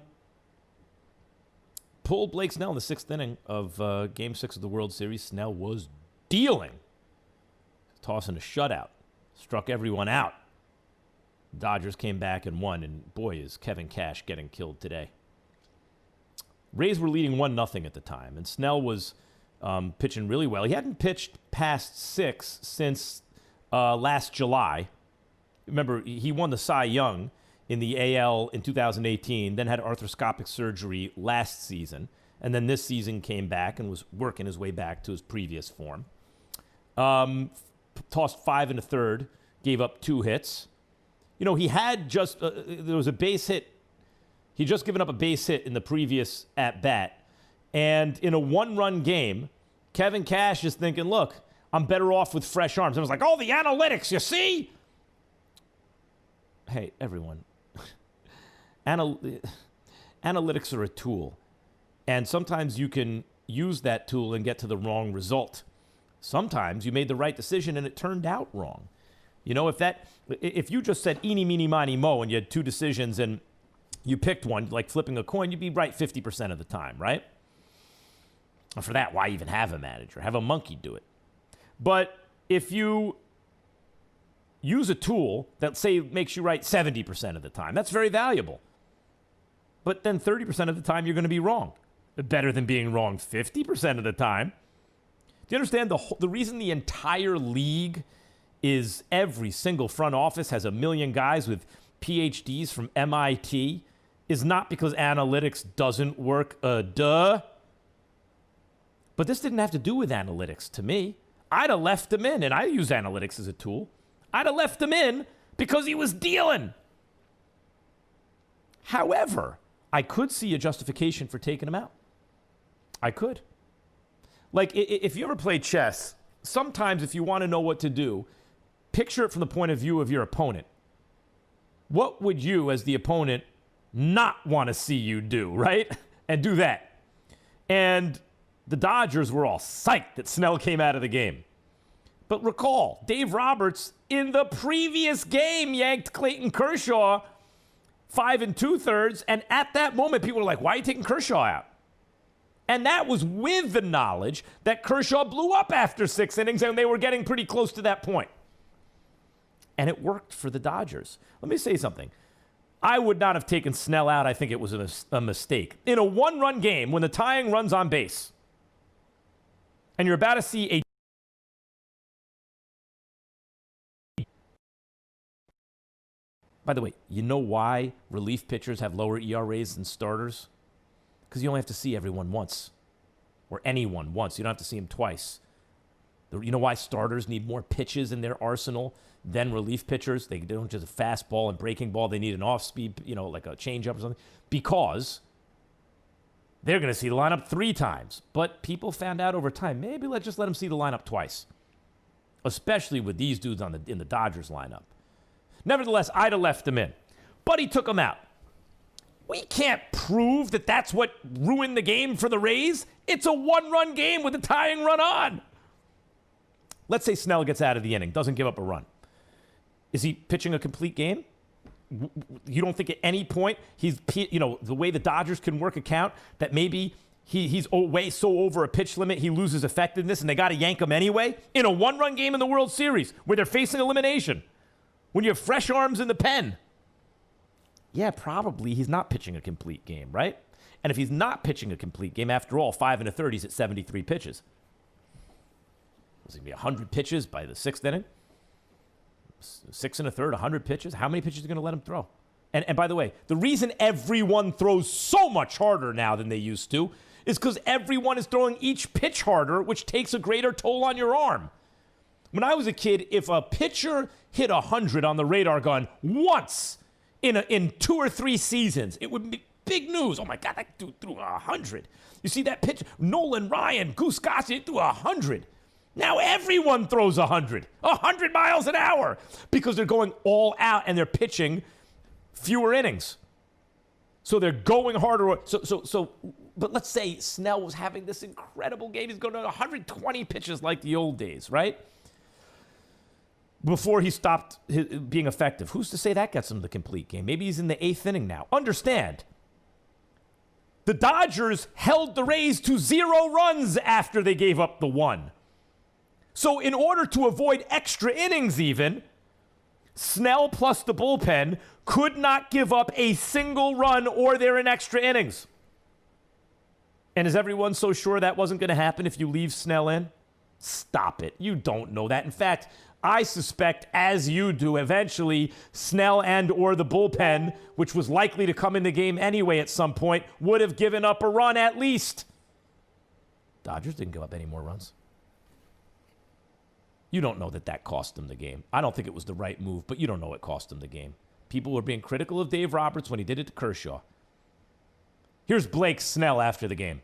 Blake Snell in the sixth inning of Game 6 of the World Series. Snell was dealing. Tossing a shutout. Struck everyone out. Dodgers came back and won, and boy, is Kevin Cash getting killed today. Rays were leading 1-0 at the time, and Snell was pitching really well. He hadn't pitched past 6 since last July. Remember, he won the Cy Young in the AL in 2018, then had arthroscopic surgery last season, and then this season came back and was working his way back to his previous form. Tossed 5 1/3, gave up 2 hits. You know, he had just, there was a base hit. He just given up a base hit in the previous at-bat. And in a 1-run game, Kevin Cash is thinking, look, I'm better off with fresh arms. And I was like, oh, the analytics, you see? Hey, everyone. Analytics are a tool. And sometimes you can use that tool and get to the wrong result. Sometimes you made the right decision and it turned out wrong. You know, if you just said eeny, meeny, miny, mo, and you had 2 decisions and you picked one, like flipping a coin, you'd be right 50% of the time, right? And for that, why even have a manager? Have a monkey do it. But if you use a tool that, say, makes you right 70% of the time, that's very valuable. But then 30% of the time, you're going to be wrong. Better than being wrong 50% of the time. Do you understand the reason the entire league is every single front office has 1 million guys with PhDs from MIT is not because analytics doesn't work, duh. But this didn't have to do with analytics to me. I'd have left him in, and I use analytics as a tool. I'd have left him in because he was dealing. However, I could see a justification for taking him out. I could. Like, if you ever play chess, sometimes if you want to know what to do, picture it from the point of view of your opponent. What would you, as the opponent, not want to see you do, right? And do that. And the Dodgers were all psyched that Snell came out of the game. But recall, Dave Roberts, in the previous game, yanked Clayton Kershaw 5 2/3, and at that moment, people were like, why are you taking Kershaw out? And that was with the knowledge that Kershaw blew up after 6 innings, and they were getting pretty close to that point. And it worked for the Dodgers. Let me say something. I would not have taken Snell out. I think it was a mistake. In a 1-run game, when the tying run's on base, and you're about to see a... By the way, you know why relief pitchers have lower ERAs than starters? Because you only have to see everyone once. Or anyone once. You don't have to see them twice. You know why starters need more pitches in their arsenal than relief pitchers? They don't just a fastball and breaking ball. They need an off-speed, like a changeup or something. Because they're going to see the lineup 3 times. But people found out over time, maybe let's just let them see the lineup twice. Especially with these dudes in the Dodgers lineup. Nevertheless, I'd have left him in. But he took him out. We can't prove that that's what ruined the game for the Rays. It's a 1-run game with a tying run on. Let's say Snell gets out of the inning, doesn't give up a run. Is he pitching a complete game? You don't think at any point he's, the way the Dodgers can work a count, that maybe he's way so over a pitch limit he loses effectiveness and they got to yank him anyway? In a 1-run game in the World Series where they're facing elimination, when you have fresh arms in the pen. Yeah, probably he's not pitching a complete game, right? And if he's not pitching a complete game, after all, 5 1/3, he's at 73 pitches. Was it going to be 100 pitches by the 6th inning? 6 1/3, 100 pitches? How many pitches are you going to let him throw? And by the way, the reason everyone throws so much harder now than they used to is because everyone is throwing each pitch harder, which takes a greater toll on your arm. When I was a kid, if a pitcher hit 100 on the radar gun once in 2 or 3 seasons, it would be big news. Oh, my God, that dude threw 100. You see that pitch? Nolan Ryan, Goose Garcetti threw 100. Now everyone throws 100 miles an hour because they're going all out and they're pitching fewer innings. So they're going harder. But let's say Snell was having this incredible game. He's going to 120 pitches like the old days, right? Before he stopped being effective. Who's to say that gets him the complete game? Maybe he's in the 8th inning now. Understand, the Dodgers held the Rays to 0 runs after they gave up the 1. So in order to avoid extra innings even, Snell plus the bullpen could not give up a single run or they're in extra innings. And is everyone so sure that wasn't going to happen if you leave Snell in? Stop it. You don't know that. In fact, I suspect, as you do, eventually Snell and or the bullpen, which was likely to come in the game anyway at some point, would have given up a run at least. Dodgers didn't give up any more runs. You don't know that cost them the game. I don't think it was the right move, but you don't know it cost them the game. People were being critical of Dave Roberts when he did it to Kershaw. Here's Blake Snell after the game.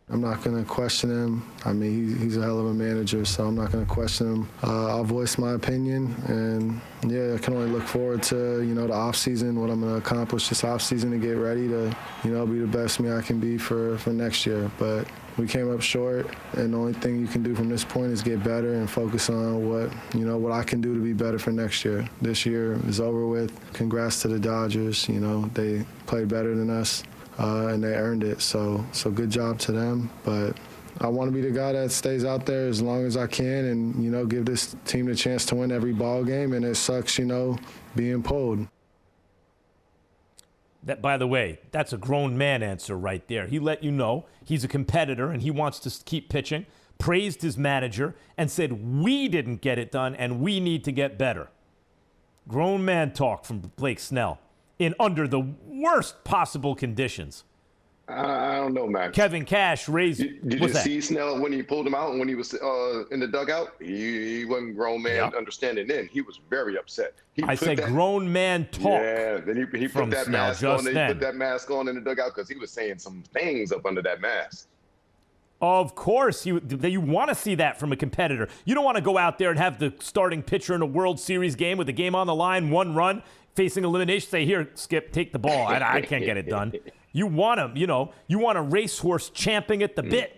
I'm not going to question him. I mean, he's a hell of a manager, so I'm not going to question him. I'll voice my opinion, and yeah, I can only look forward to, the offseason, what I'm going to accomplish this offseason to get ready to, be the best me I can be for next year. But we came up short, and the only thing you can do from this point is get better and focus on what I can do to be better for next year. This year is over with. Congrats to the Dodgers. They played better than us. And they earned it, so good job to them. But I want to be the guy that stays out there as long as I can and, give this team the chance to win every ball game, and it sucks, being pulled. That, by the way, that's a grown man answer right there. He let you know he's a competitor and he wants to keep pitching, praised his manager, and said, we didn't get it done and we need to get better. Grown man talk from Blake Snell. In under the worst possible conditions. I don't know, man. Kevin Cash raised. Did you see Snell when he pulled him out and when he was in the dugout? He wasn't grown man understanding then. He was very upset. I said grown man talk. Yeah, then he put that Snell mask on. He put that mask on in the dugout because he was saying some things up under that mask. Of course, you want to see that from a competitor. You don't want to go out there and have the starting pitcher in a World Series game with the game on the line, 1 run, facing elimination, say, here, Skip, take the ball. I can't get it done. You want a racehorse champing at the bit.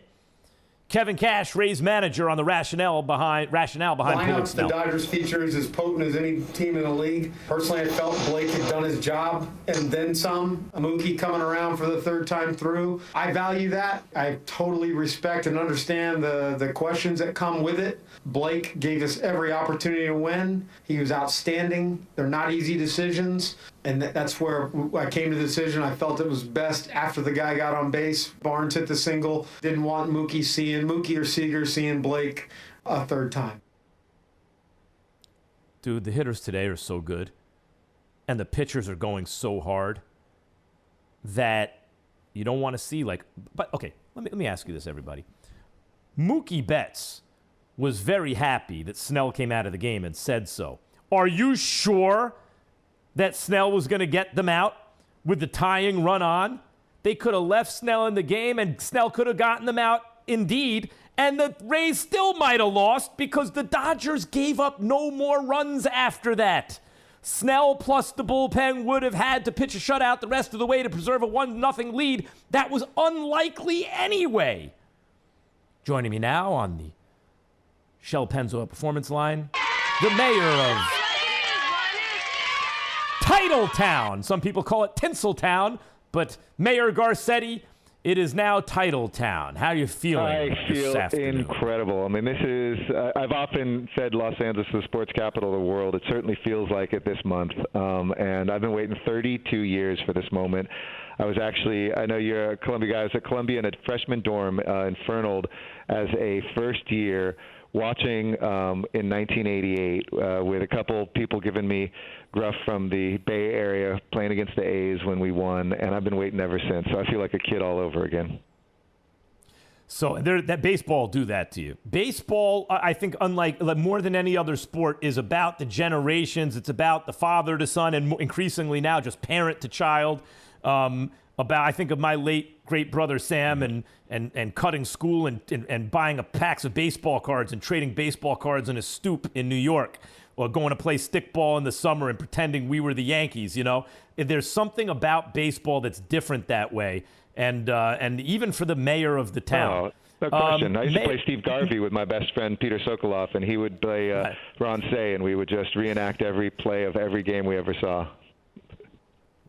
Kevin Cash, Rays manager, on the rationale behind pulling Snell. The Dodgers feature is as potent as any team in the league. Personally, I felt Blake had done his job and then some. Mookie coming around for the 3rd time through. I value that. I totally respect and understand the questions that come with it. Blake gave us every opportunity to win. He was outstanding. They're not easy decisions. And that's where I came to the decision. I felt it was best after the guy got on base. Barnes hit the single. Didn't want Mookie or Seager seeing Blake a 3rd time. Dude, the hitters today are so good. And the pitchers are going so hard that you don't want to see But, okay, let me ask you this, everybody. Mookie Betts was very happy that Snell came out of the game and said so. Are you sure that Snell was going to get them out with the tying run on? They could have left Snell in the game, and Snell could have gotten them out indeed, and the Rays still might have lost because the Dodgers gave up no more runs after that. Snell plus the bullpen would have had to pitch a shutout the rest of the way to preserve a 1-0 lead. That was unlikely anyway. Joining me now on the Shell Pennzoil Performance Line, the mayor of Titletown. Some people call it Tinseltown, but Mayor Garcetti, it is now Titletown. How are you feeling this afternoon? Incredible. I mean, this is, I've often said Los Angeles is the sports capital of the world. It certainly feels like it this month. And I've been waiting 32 years for this moment. I know you're a Columbia guy. I was at Columbia in a freshman dorm in Fernald as a first year, watching in 1988 with a couple people giving me gruff from the Bay Area playing against the A's when we won, and I've been waiting ever since. So I feel like a kid all over again. So that baseball do that to you. Baseball, I think, unlike more than any other sport, is about the generations. It's about the father to son, and increasingly now just parent to child. I think of my late great brother Sam and cutting school and buying a packs of baseball cards and trading baseball cards in a stoop in New York, or going to play stickball in the summer and pretending we were the Yankees. You know, there's something about baseball that's different that way. And even for the mayor of the town. No question. I used to play Steve Garvey with my best friend Peter Sokoloff, and he would play Ron Say, and we would just reenact every play of every game we ever saw.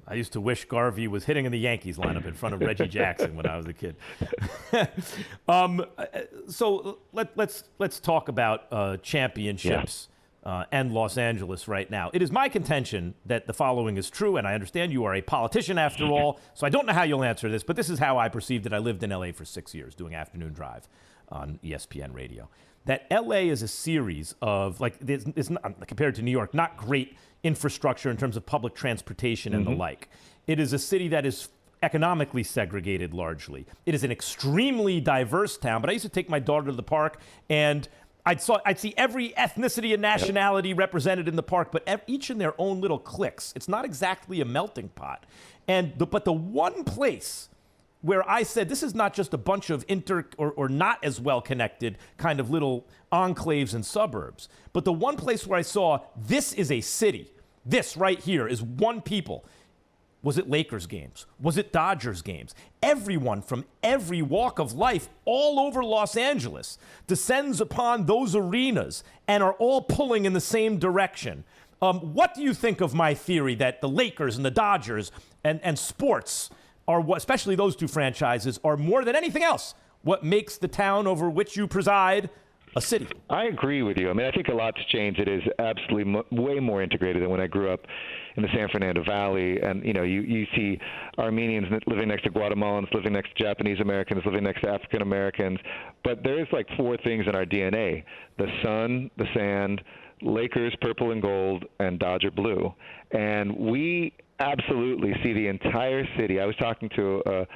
I used to wish Garvey was hitting in the Yankees lineup in front of Reggie Jackson when I was a kid. So let's talk about championships. And Los Angeles right now. It is my contention that the following is true, and I understand you are a politician after all, so I don't know how you'll answer this, but this is how I perceived it. I lived in L.A. for 6 years doing afternoon drive on ESPN radio. That L.A. is a series of, it's not, compared to New York, not great infrastructure in terms of public transportation and the like. It is a city that is economically segregated largely. It is an extremely diverse town, but I used to take my daughter to the park, and I'd see every ethnicity and nationality represented in the park, but each in their own little cliques. It's not exactly a melting pot. But the one place where I said this is not just a bunch of or not as well-connected kind of little enclaves and suburbs, but the one place where I saw this is a city, this right here is one people. Was it Lakers games? Was it Dodgers games? Everyone from every walk of life all over Los Angeles descends upon those arenas and are all pulling in the same direction. What do you think of my theory that the Lakers and the Dodgers and sports, especially those two franchises, are more than anything else what makes the town over which you preside a city? I agree with you. I mean, I think a lot's changed. It is absolutely way more integrated than when I grew up in the San Fernando Valley. And, you see Armenians living next to Guatemalans, living next to Japanese Americans, living next to African Americans. But there's like four things in our DNA: the sun, the sand, Lakers purple and gold, and Dodger blue. And we absolutely see the entire city. I was talking to a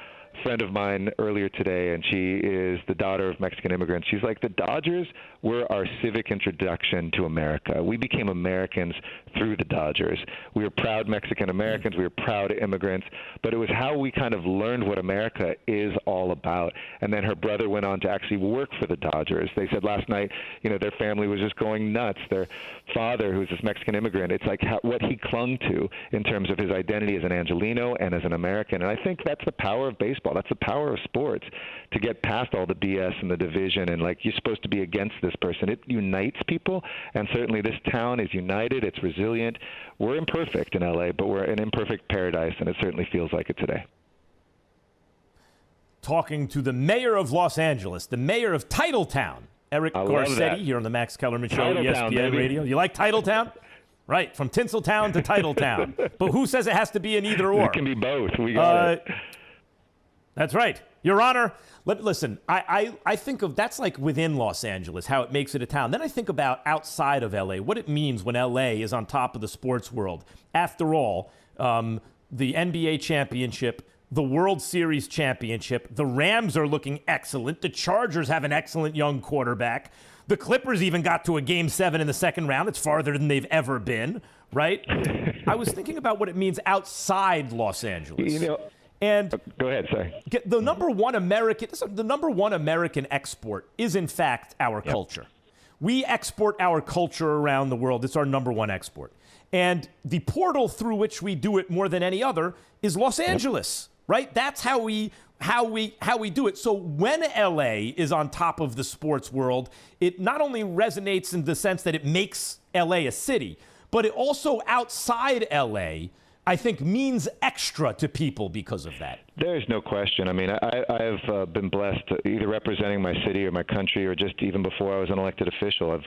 friend of mine earlier today, and she is the daughter of Mexican immigrants. She's like, the Dodgers were our civic introduction to America. We became Americans through the Dodgers. We were proud Mexican Americans. We were proud immigrants. But it was how we kind of learned what America is all about. And then her brother went on to actually work for the Dodgers. They said last night, their family was just going nuts. Their father, who's this Mexican immigrant, it's like what he clung to in terms of his identity as an Angelino and as an American. And I think that's the power of baseball. That's the power of sports, to get past all the BS and the division and you're supposed to be against this person. It unites people, and certainly this town is united. It's resilient. We're imperfect in LA, but we're an imperfect paradise, and it certainly feels like it today. Talking to the mayor of Los Angeles, the mayor of Titletown, Eric Garcetti, here on the Max Kellerman Show, ESPN Radio. You like Titletown? Right, from Tinseltown to Titletown. But who says it has to be an either or? It can be both. We got it. That's right. Your Honor, listen, I think of that's like within Los Angeles, how it makes it a town. Then I think about outside of L.A., what it means when L.A. is on top of the sports world. After all, the NBA championship, the World Series championship, the Rams are looking excellent. The Chargers have an excellent young quarterback. The Clippers even got to a Game 7 in the second round. It's farther than they've ever been, right? I was thinking about what it means outside Los Angeles. And go ahead, sorry. The number one American export is, in fact, our culture. We export our culture around the world. It's our number one export. And the portal through which we do it more than any other is Los Angeles, right? That's how we do it. So when LA is on top of the sports world, it not only resonates in the sense that it makes LA a city, but it also outside LA, I think means extra to people because of that. There's no question. I mean, I've been blessed either representing my city or my country, or just even before I was an elected official.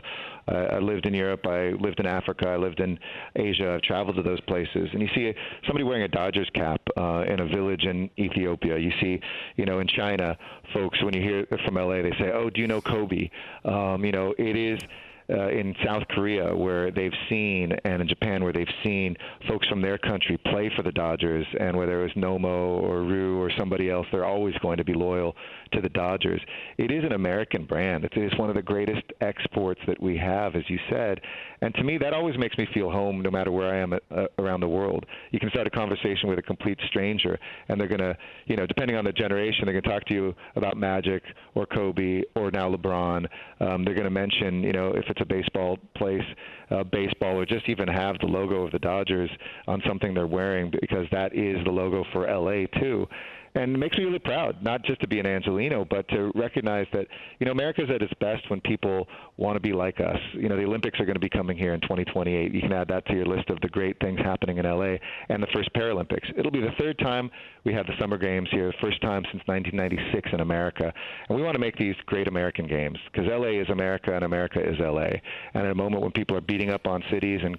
I lived in Europe, I lived in Africa, I lived in Asia. I've traveled to those places, and you see somebody wearing a Dodgers cap in a village in Ethiopia. You see, in China, folks, when you hear from LA, they say, "Oh, do you know Kobe?" It is. In South Korea, where they've seen, and in Japan, where they've seen folks from their country play for the Dodgers, and whether it was Nomo or Ryu or somebody else, they're always going to be loyal to the Dodgers. It is an American brand. It is one of the greatest exports that we have, as you said. And to me, that always makes me feel home no matter where I am around the world. You can start a conversation with a complete stranger, and they're going to, depending on the generation, they're going to talk to you about Magic or Kobe or now LeBron. They're going to mention, if it's a baseball place, baseball, or just even have the logo of the Dodgers on something they're wearing, because that is the logo for LA too. And it makes me really proud, not just to be an Angelino, but to recognize that, America's at its best when people want to be like us. The Olympics are going to be coming here in 2028. You can add that to your list of the great things happening in LA, and the first Paralympics. It'll be the third time we have the Summer Games here, the first time since 1996 in America. And we want to make these great American games, because LA is America and America is LA. And at a moment when people are beating up on cities and,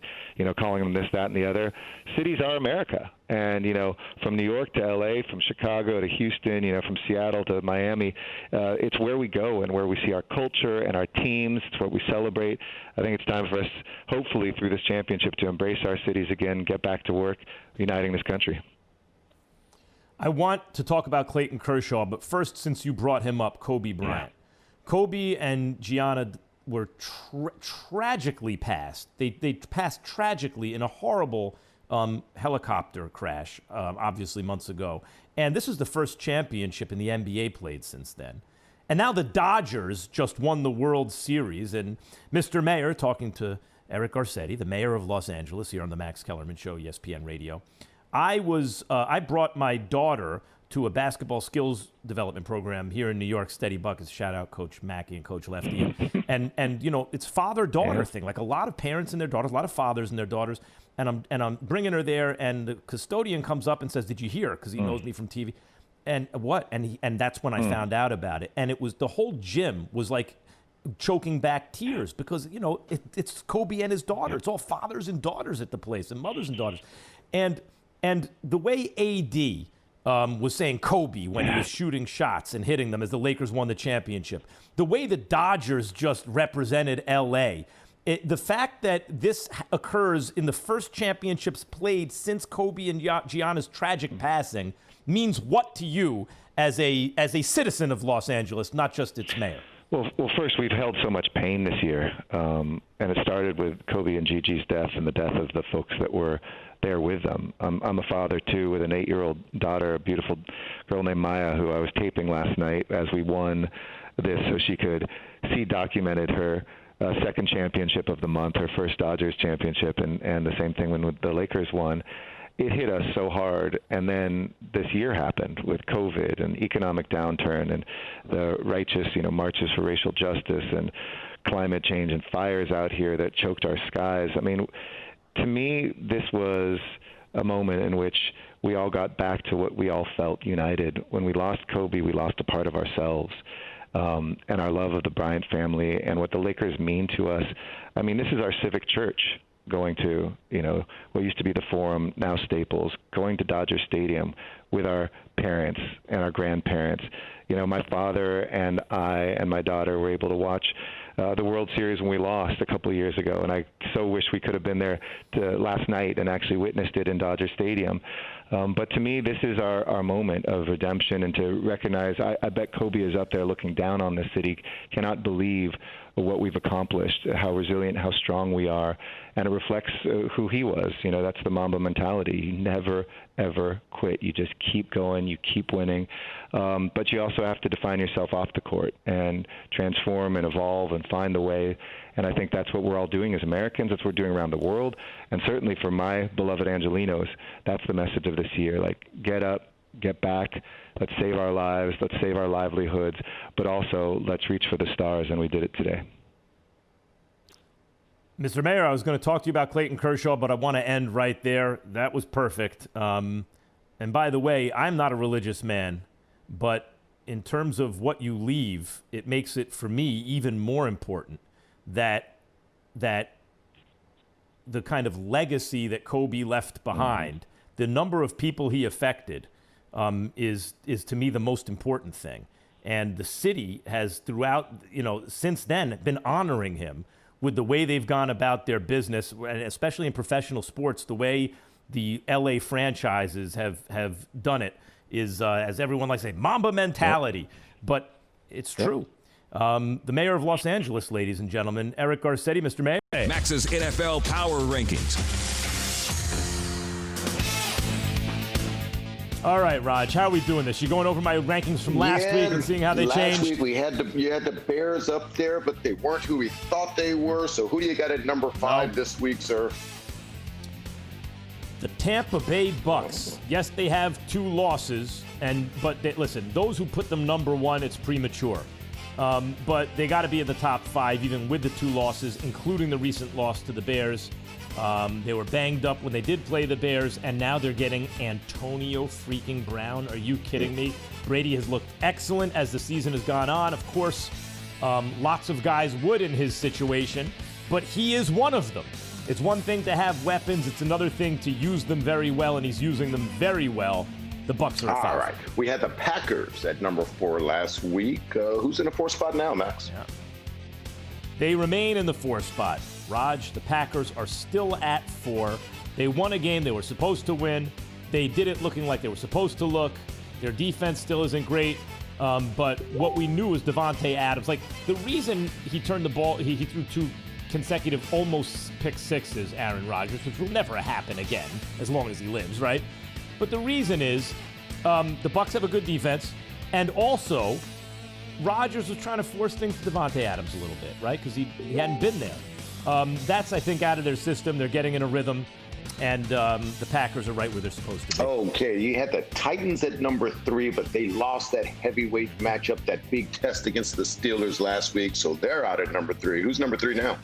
calling them this, that, and the other, cities are America. And, from New York to LA, from Chicago to Houston, from Seattle to Miami, it's where we go and where we see our culture and our teams. It's what we celebrate. I think it's time for us, hopefully, through this championship, to embrace our cities again, get back to work, uniting this country. I want to talk about Clayton Kershaw, but first, since you brought him up, Kobe Bryant. Yeah. Kobe and Gianna were tragically passed. They passed tragically in a horrible helicopter crash, obviously months ago. And this is the first championship in the NBA played since then. And now the Dodgers just won the World Series. And Mr. Mayor, talking to Eric Garcetti, the mayor of Los Angeles, here on the Max Kellerman Show, ESPN Radio. I brought my daughter to a basketball skills development program here in New York, Steady Buckets. Shout out Coach Mackey and Coach Lefty. and it's father-daughter thing. Like a lot of parents and their daughters, a lot of fathers and their daughters. And I'm bringing her there, and the custodian comes up and says, "Did you hear?" Because he knows me from TV. And what? And that's when I found out about it. And it was the whole gym was like choking back tears because it's Kobe and his daughter. It's all fathers and daughters at the place, and mothers and daughters. And the way AD was saying Kobe when he was shooting shots and hitting them as the Lakers won the championship, the way the Dodgers just represented LA. The fact that this occurs in the first championships played since Kobe and Gianna's tragic passing means what to you as a citizen of Los Angeles, not just its mayor? Well, first, we've held so much pain this year, and it started with Kobe and Gigi's death and the death of the folks that were there with them. I'm a father, too, with an 8-year-old daughter, a beautiful girl named Maya, who I was taping last night as we won this so she could see documented her second championship of the month, her first Dodgers championship, and the same thing when the Lakers won. It hit us so hard, and then this year happened with COVID and economic downturn and the righteous, marches for racial justice and climate change and fires out here that choked our skies. I mean, to me, this was a moment in which we all got back to what we all felt united. When we lost Kobe, we lost a part of ourselves. And our love of the Bryant family and what the Lakers mean to us. I mean, this is our civic church going to, what used to be the Forum, now Staples, going to Dodger Stadium with our parents and our grandparents. My father and I and my daughter were able to watch the World Series when we lost a couple of years ago, and I so wish we could have been there last night and actually witnessed it in Dodger Stadium. But to me, this is our moment of redemption, and to recognize, I bet Kobe is up there looking down on the city, cannot believe what we've accomplished, how resilient, how strong we are, and it reflects who he was. That's the Mamba mentality. You never, ever quit. You just keep going, you keep winning, but you also have to define yourself off the court and transform and evolve and find the way, and I think that's what we're all doing as Americans. That's what we're doing around the world, and certainly for my beloved Angelinos, that's the message of this year. Like, get up, get back, let's save our lives, let's save our livelihoods, but also let's reach for the stars, and we did it today. Mr. Mayor, I was going to talk to you about Clayton Kershaw, but I want to end right there. That was perfect. And by the way, I'm not a religious man, but in terms of what you leave, it makes it, for me, even more important that the kind of legacy that Kobe left behind, the number of people he affected, is to me the most important thing. And the city has throughout, since then, been honoring him with the way they've gone about their business, and especially in professional sports, the way the LA franchises have done it is, as everyone likes to say, Mamba mentality. Yep. But it's true. The mayor of Los Angeles, ladies and gentlemen, Eric Garcetti. Mr. Mayor. Max's NFL Power Rankings. All right, Raj, how are we doing this? You going over my rankings from last week and seeing how they changed? Last week you had the Bears up there, but they weren't who we thought they were. So who do you got at number 5 this week, sir? The Tampa Bay Bucks. Yes, they have 2 losses, but listen, those who put them number 1, it's premature. But they got to be in the top 5, even with the 2 losses, including the recent loss to the Bears. They were banged up when they did play the Bears, and now they're getting Antonio freaking Brown. Are you kidding me? Brady has looked excellent as the season has gone on. Of course, lots of guys would in his situation, but he is one of them. It's one thing to have weapons. It's another thing to use them very well, and he's using them very well. The Bucks are at 5. All right. We had the Packers at number 4 last week. Who's in the 4th spot now, Max? Yeah. They remain in the 4th spot. Raj, the Packers are still at 4. They won a game they were supposed to win. They did it looking like they were supposed to look. Their defense still isn't great. But what we knew was Davante Adams. Like, the reason he turned the ball, he threw 2 consecutive almost pick sixes, Aaron Rodgers, which will never happen again as long as he lives, right? But the reason is the Bucs have a good defense, and also Rodgers was trying to force things to Davante Adams a little bit, right? Because he hadn't been there. That's, I think, out of their system. They're getting in a rhythm, and the Packers are right where they're supposed to be. Okay, you had the Titans at number 3, but they lost that heavyweight matchup, that big test against the Steelers last week, so they're out at number 3. Who's number 3 now?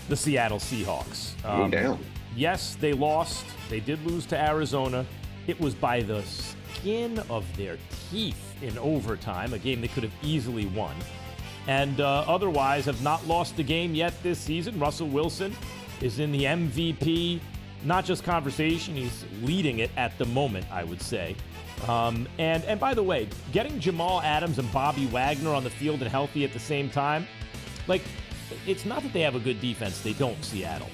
The Seattle Seahawks. Down. Yes, they lost. They did lose to Arizona. It was by the skin of their teeth in overtime, a game they could have easily won. And otherwise have not lost a game yet this season. Russell Wilson is in the MVP, not just conversation, he's leading it at the moment, I would say. And by the way, getting Jamal Adams and Bobby Wagner on the field and healthy at the same time, like, it's not that they have a good defense, they don't, Seattle.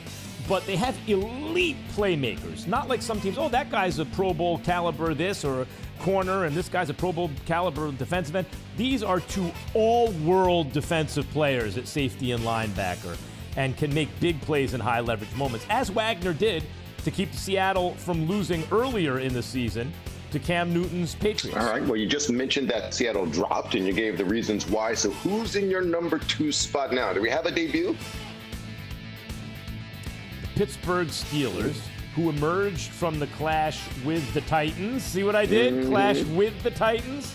But they have elite playmakers. Not like some teams, oh, that guy's a Pro Bowl caliber this or corner, and this guy's a Pro Bowl caliber defensive end. These are 2 all-world defensive players at safety and linebacker and can make big plays in high-leverage moments, as Wagner did to keep Seattle from losing earlier in the season to Cam Newton's Patriots. All right, well, you just mentioned that Seattle dropped, and you gave the reasons why. So who's in your number 2 spot now? Do we have a debut? Pittsburgh Steelers, who emerged from the clash with the Titans. See what I did? Mm-hmm. Clash with the Titans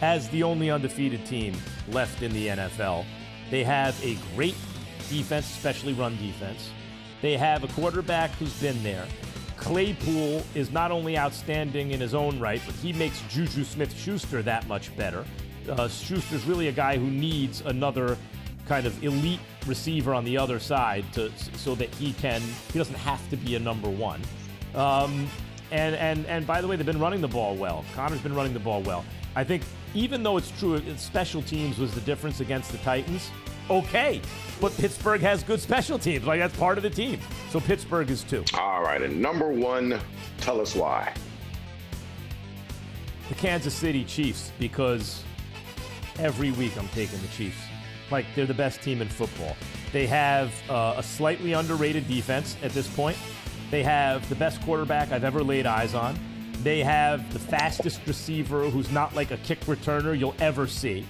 as the only undefeated team left in the NFL. They have a great defense, especially run defense. They have a quarterback who's been there. Claypool is not only outstanding in his own right, but he makes Juju Smith-Schuster that much better. Schuster's really a guy who needs another kind of elite receiver on the other side so that he doesn't have to be a number 1. And by the way, they've been running the ball well. Connor's been running the ball well. I think even though it's true, special teams was the difference against the Titans. Okay, but Pittsburgh has good special teams. Like, that's part of the team. So Pittsburgh is 2. All right, and number 1, tell us why. The Kansas City Chiefs, because every week I'm taking the Chiefs. Like, they're the best team in football. They have a slightly underrated defense at this point. They have the best quarterback I've ever laid eyes on. They have the fastest receiver who's not like a kick returner you'll ever see.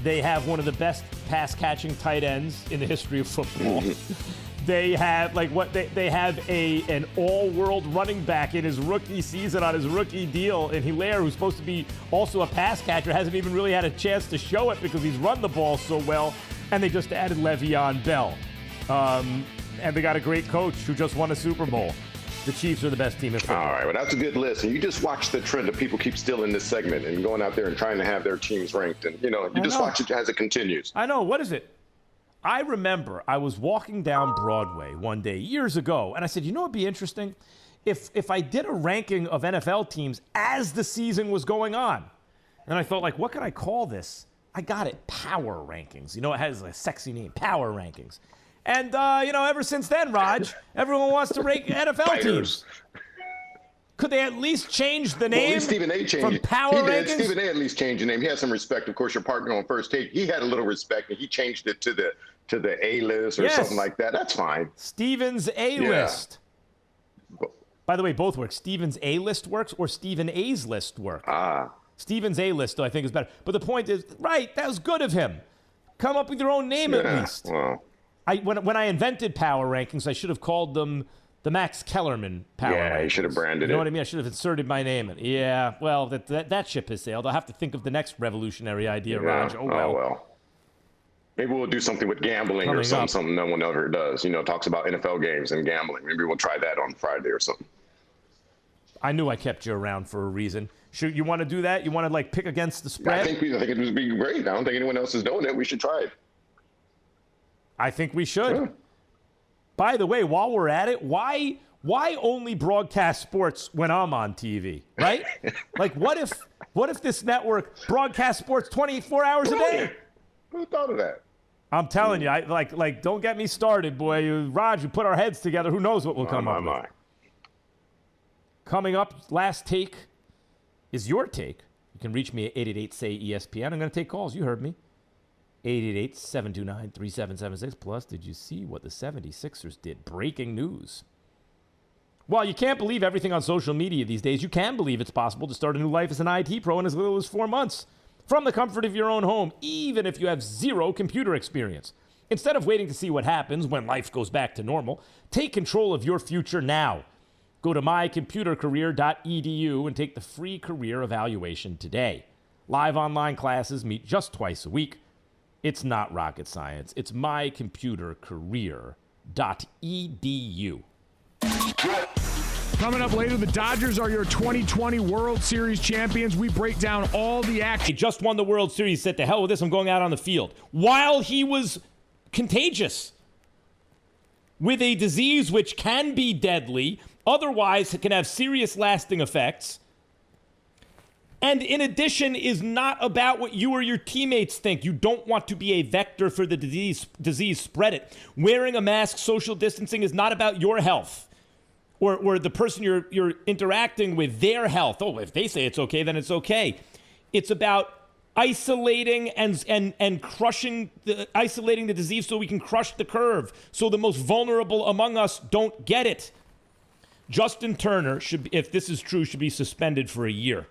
They have one of the best pass-catching tight ends in the history of football. They have they have an all-world running back in his rookie season on his rookie deal, and Hilaire, who's supposed to be also a pass catcher, hasn't even really had a chance to show it because he's run the ball so well. And they just added Le'Veon Bell. And they got a great coach who just won a Super Bowl. The Chiefs are the best team in football. All right, well, that's a good list. And you just watch the trend of people keep stealing this segment and going out there and trying to have their teams ranked. And, watch it as it continues. I know. What is it? I remember I was walking down Broadway one day years ago, and I said, you know what would be interesting? If I did a ranking of NFL teams as the season was going on. And I thought, like, what can I call this? I got it. Power Rankings. It has a sexy name. Power Rankings. And, ever since then, Raj, everyone wants to rank NFL teams. Could they at least change the name? Well, at least Stephen A. changed from it. Power Rankings? Stephen A. at least changed the name. He had some respect. Of course, your partner on First Take, he had a little respect, and he changed it to the A-list or something like that. That's fine. Stephen's A-list. Yeah. By the way, both work. Stephen's A-list works or Stephen A's list work. Stephen's A-list, though, I think is better. But the point is, right, that was good of him. Come up with your own name at least. Well. When I invented Power Rankings, I should have called them the Max Kellerman Power Rankings. Yeah, you should have branded it. You know what I mean? I should have inserted my name in. Yeah, well, that ship has sailed. I'll have to think of the next revolutionary idea, Raj. Oh, well. Maybe we'll do something with gambling or something no one ever does. Talks about NFL games and gambling. Maybe we'll try that on Friday or something. I knew I kept you around for a reason. You want to do that? You want to, pick against the spread? I think it would be great. I don't think anyone else is doing it. We should try it. I think we should. Sure. By the way, while we're at it, why only broadcast sports when I'm on TV, right? What if this network broadcasts sports 24 hours a day? Who thought of that? I'm telling you, don't get me started, boy. Raj, you put our heads together. Who knows what we'll come up with? Coming up, last take is your take. You can reach me at 888-SAY-ESPN. I'm going to take calls. You heard me. 888-729-3776. Plus, did you see what the 76ers did? Breaking news. While you can't believe everything on social media these days, you can believe it's possible to start a new life as an IT pro in as little as 4 months. From the comfort of your own home, even if you have zero computer experience. Instead of waiting to see what happens when life goes back to normal, take control of your future now. Go to mycomputercareer.edu and take the free career evaluation today. Live online classes meet just twice a week. It's not rocket science. It's mycomputercareer.edu. Coming up later, the Dodgers are your 2020 World Series champions. We break down all the action. He just won the World Series. Said, to hell with this, I'm going out on the field. While he was contagious with a disease which can be deadly, otherwise it can have serious lasting effects. And in addition, is not about what you or your teammates think. You don't want to be a vector for the disease. Spread it. Wearing a mask, social distancing is not about your health or the person you're interacting with, their health. Oh, if they say it's okay, then it's okay. It's about isolating and crushing isolating the disease so we can crush the curve, so the most vulnerable among us don't get it. Justin Turner, if this is true, should be suspended for a year.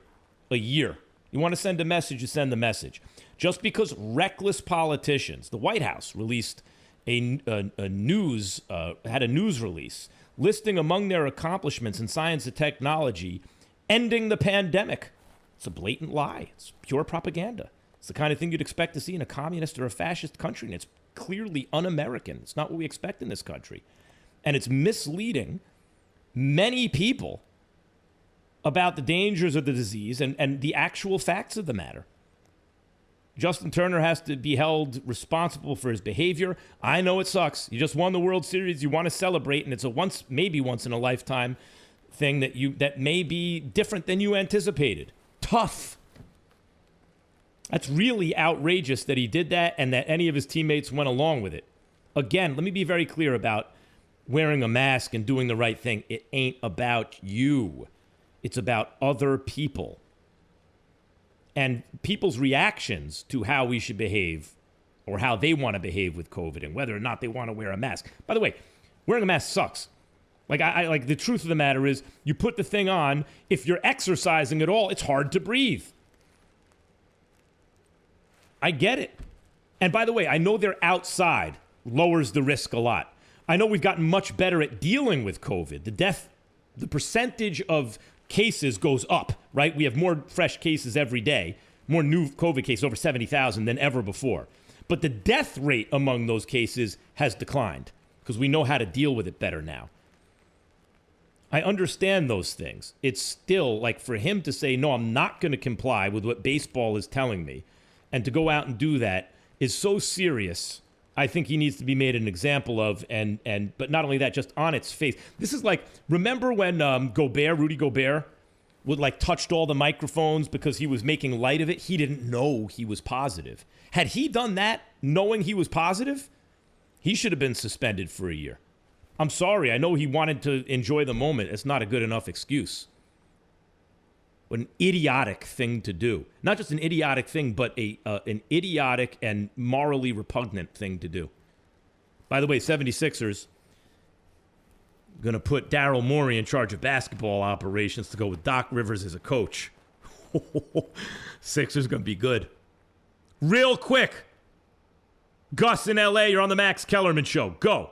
A year. You want to send a message, you send the message. Just because reckless politicians, the White House released had a news release listing among their accomplishments in science and technology, ending the pandemic. It's a blatant lie. It's pure propaganda. It's the kind of thing you'd expect to see in a communist or a fascist country, and it's clearly un-American. It's not what we expect in this country. And it's misleading many people about the dangers of the disease and the actual facts of the matter. Justin Turner has to be held responsible for his behavior. I know it sucks. You just won the World Series. You want to celebrate, and it's a maybe once in a lifetime thing that may be different than you anticipated. Tough. That's really outrageous that he did that and that any of his teammates went along with it. Again, let me be very clear about wearing a mask and doing the right thing. It ain't about you. It's about other people and people's reactions to how we should behave or how they want to behave with COVID and whether or not they want to wear a mask. By the way, wearing a mask sucks. Like the truth of the matter is you put the thing on, if you're exercising at all, it's hard to breathe. I get it. And by the way, I know they're outside lowers the risk a lot. I know we've gotten much better at dealing with COVID. The percentage of cases goes up, right? We have more fresh cases every day, more new COVID cases, over 70,000 than ever before. But the death rate among those cases has declined because we know how to deal with it better now. I understand those things. It's still like for him to say, no, I'm not going to comply with what baseball is telling me, and to go out and do that is so serious. I think he needs to be made an example of, but not only that, just on its face. This is like, remember when Rudy Gobert, touched all the microphones because he was making light of it? He didn't know he was positive. Had he done that knowing he was positive, he should have been suspended for a year. I'm sorry. I know he wanted to enjoy the moment. It's not a good enough excuse. What an idiotic thing to do. Not just an idiotic thing, but an idiotic and morally repugnant thing to do. By the way, 76ers going to put Daryl Morey in charge of basketball operations to go with Doc Rivers as a coach. Sixers going to be good. Real quick. Gus in L.A., you're on the Max Kellerman Show. Go.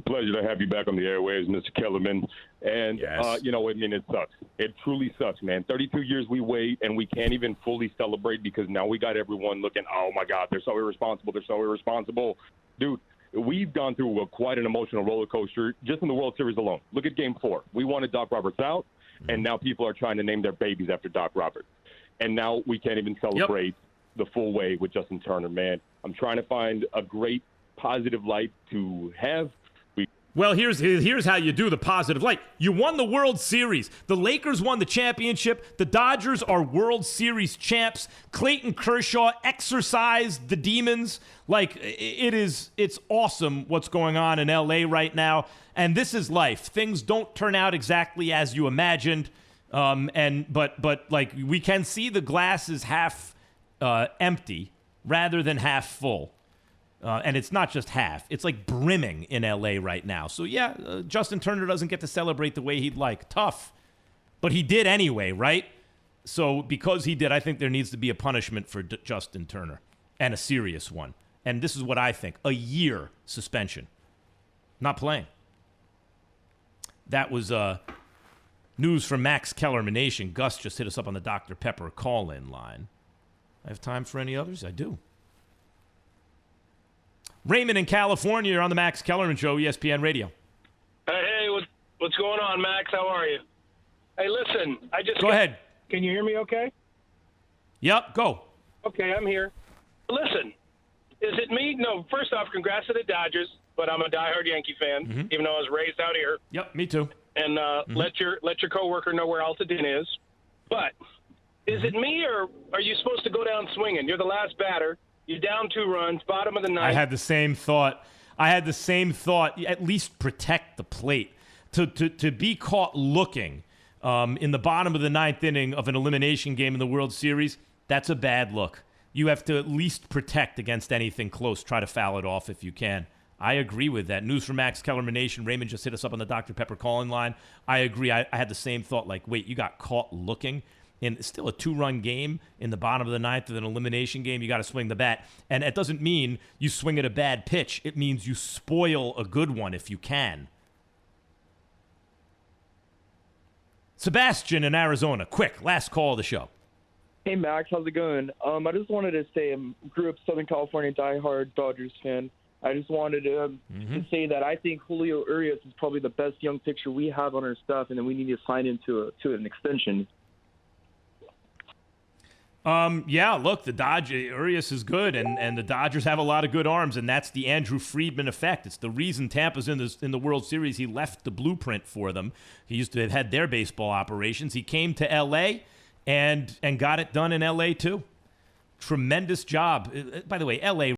Pleasure to have you back on the airwaves, Mr. Kellerman. And, yes. It sucks. It truly sucks, man. 32 years we wait, and we can't even fully celebrate because now we got everyone looking, oh, my God, they're so irresponsible. They're so irresponsible. Dude, we've gone through quite an emotional roller coaster just in the World Series alone. Look at Game 4. We wanted Doc Roberts out, and now people are trying to name their babies after Doc Roberts. And now we can't even celebrate the full way with Justin Turner, man. I'm trying to find a great positive light to have. Well, here's how you do the positive light. You won the World Series. The Lakers won the championship. The Dodgers are World Series champs. Clayton Kershaw exorcised the demons. It's awesome what's going on in L.A. right now. And this is life. Things don't turn out exactly as you imagined. But we can see the glass is half empty rather than half full. And it's not just half. It's like brimming in L.A. right now. So, Justin Turner doesn't get to celebrate the way he'd like. Tough. But he did anyway, right? So because he did, I think there needs to be a punishment for Justin Turner, and a serious one. And this is what I think. A year suspension. Not playing. That was news from Max Kellerman Nation. Gus just hit us up on the Dr. Pepper call-in line. I have time for any others? I do. Raymond in California, you're on the Max Kellerman Show, ESPN Radio. Hey, what's going on, Max? How are you? Hey, listen, Go ahead. Can you hear me okay? Yep, go. Okay, I'm here. Listen, is it me? No, first off, congrats to the Dodgers, but I'm a diehard Yankee fan, even though I was raised out here. Yep, me too. And let your coworker know where Altadena is. But is it me, or are you supposed to go down swinging? You're the last batter. You're down 2 runs, bottom of the ninth. I had the same thought. At least protect the plate. To be caught looking in the bottom of the 9th inning of an elimination game in the World Series, that's a bad look. You have to at least protect against anything close. Try to foul it off if you can. I agree with that. News from Max Kellerman Nation. Raymond just hit us up on the Dr. Pepper call-in line. I agree. I had the same thought. Wait, you got caught looking? In still a 2-run game in the bottom of the 9th of an elimination game, you got to swing the bat. And it doesn't mean you swing at a bad pitch. It means you spoil a good one if you can. Sebastian in Arizona. Quick, last call of the show. Hey, Max. How's it going? I just wanted to say I grew up Southern California, diehard Dodgers fan. I just wanted to say that I think Julio Urias is probably the best young pitcher we have on our staff, and then we need to sign him to an extension. Look, Urias is good, and the Dodgers have a lot of good arms, and that's the Andrew Friedman effect. It's the reason Tampa's in the World Series. He left the blueprint for them. He used to have had their baseball operations. He came to L.A. and got it done in L.A. too. Tremendous job. By the way, L.A.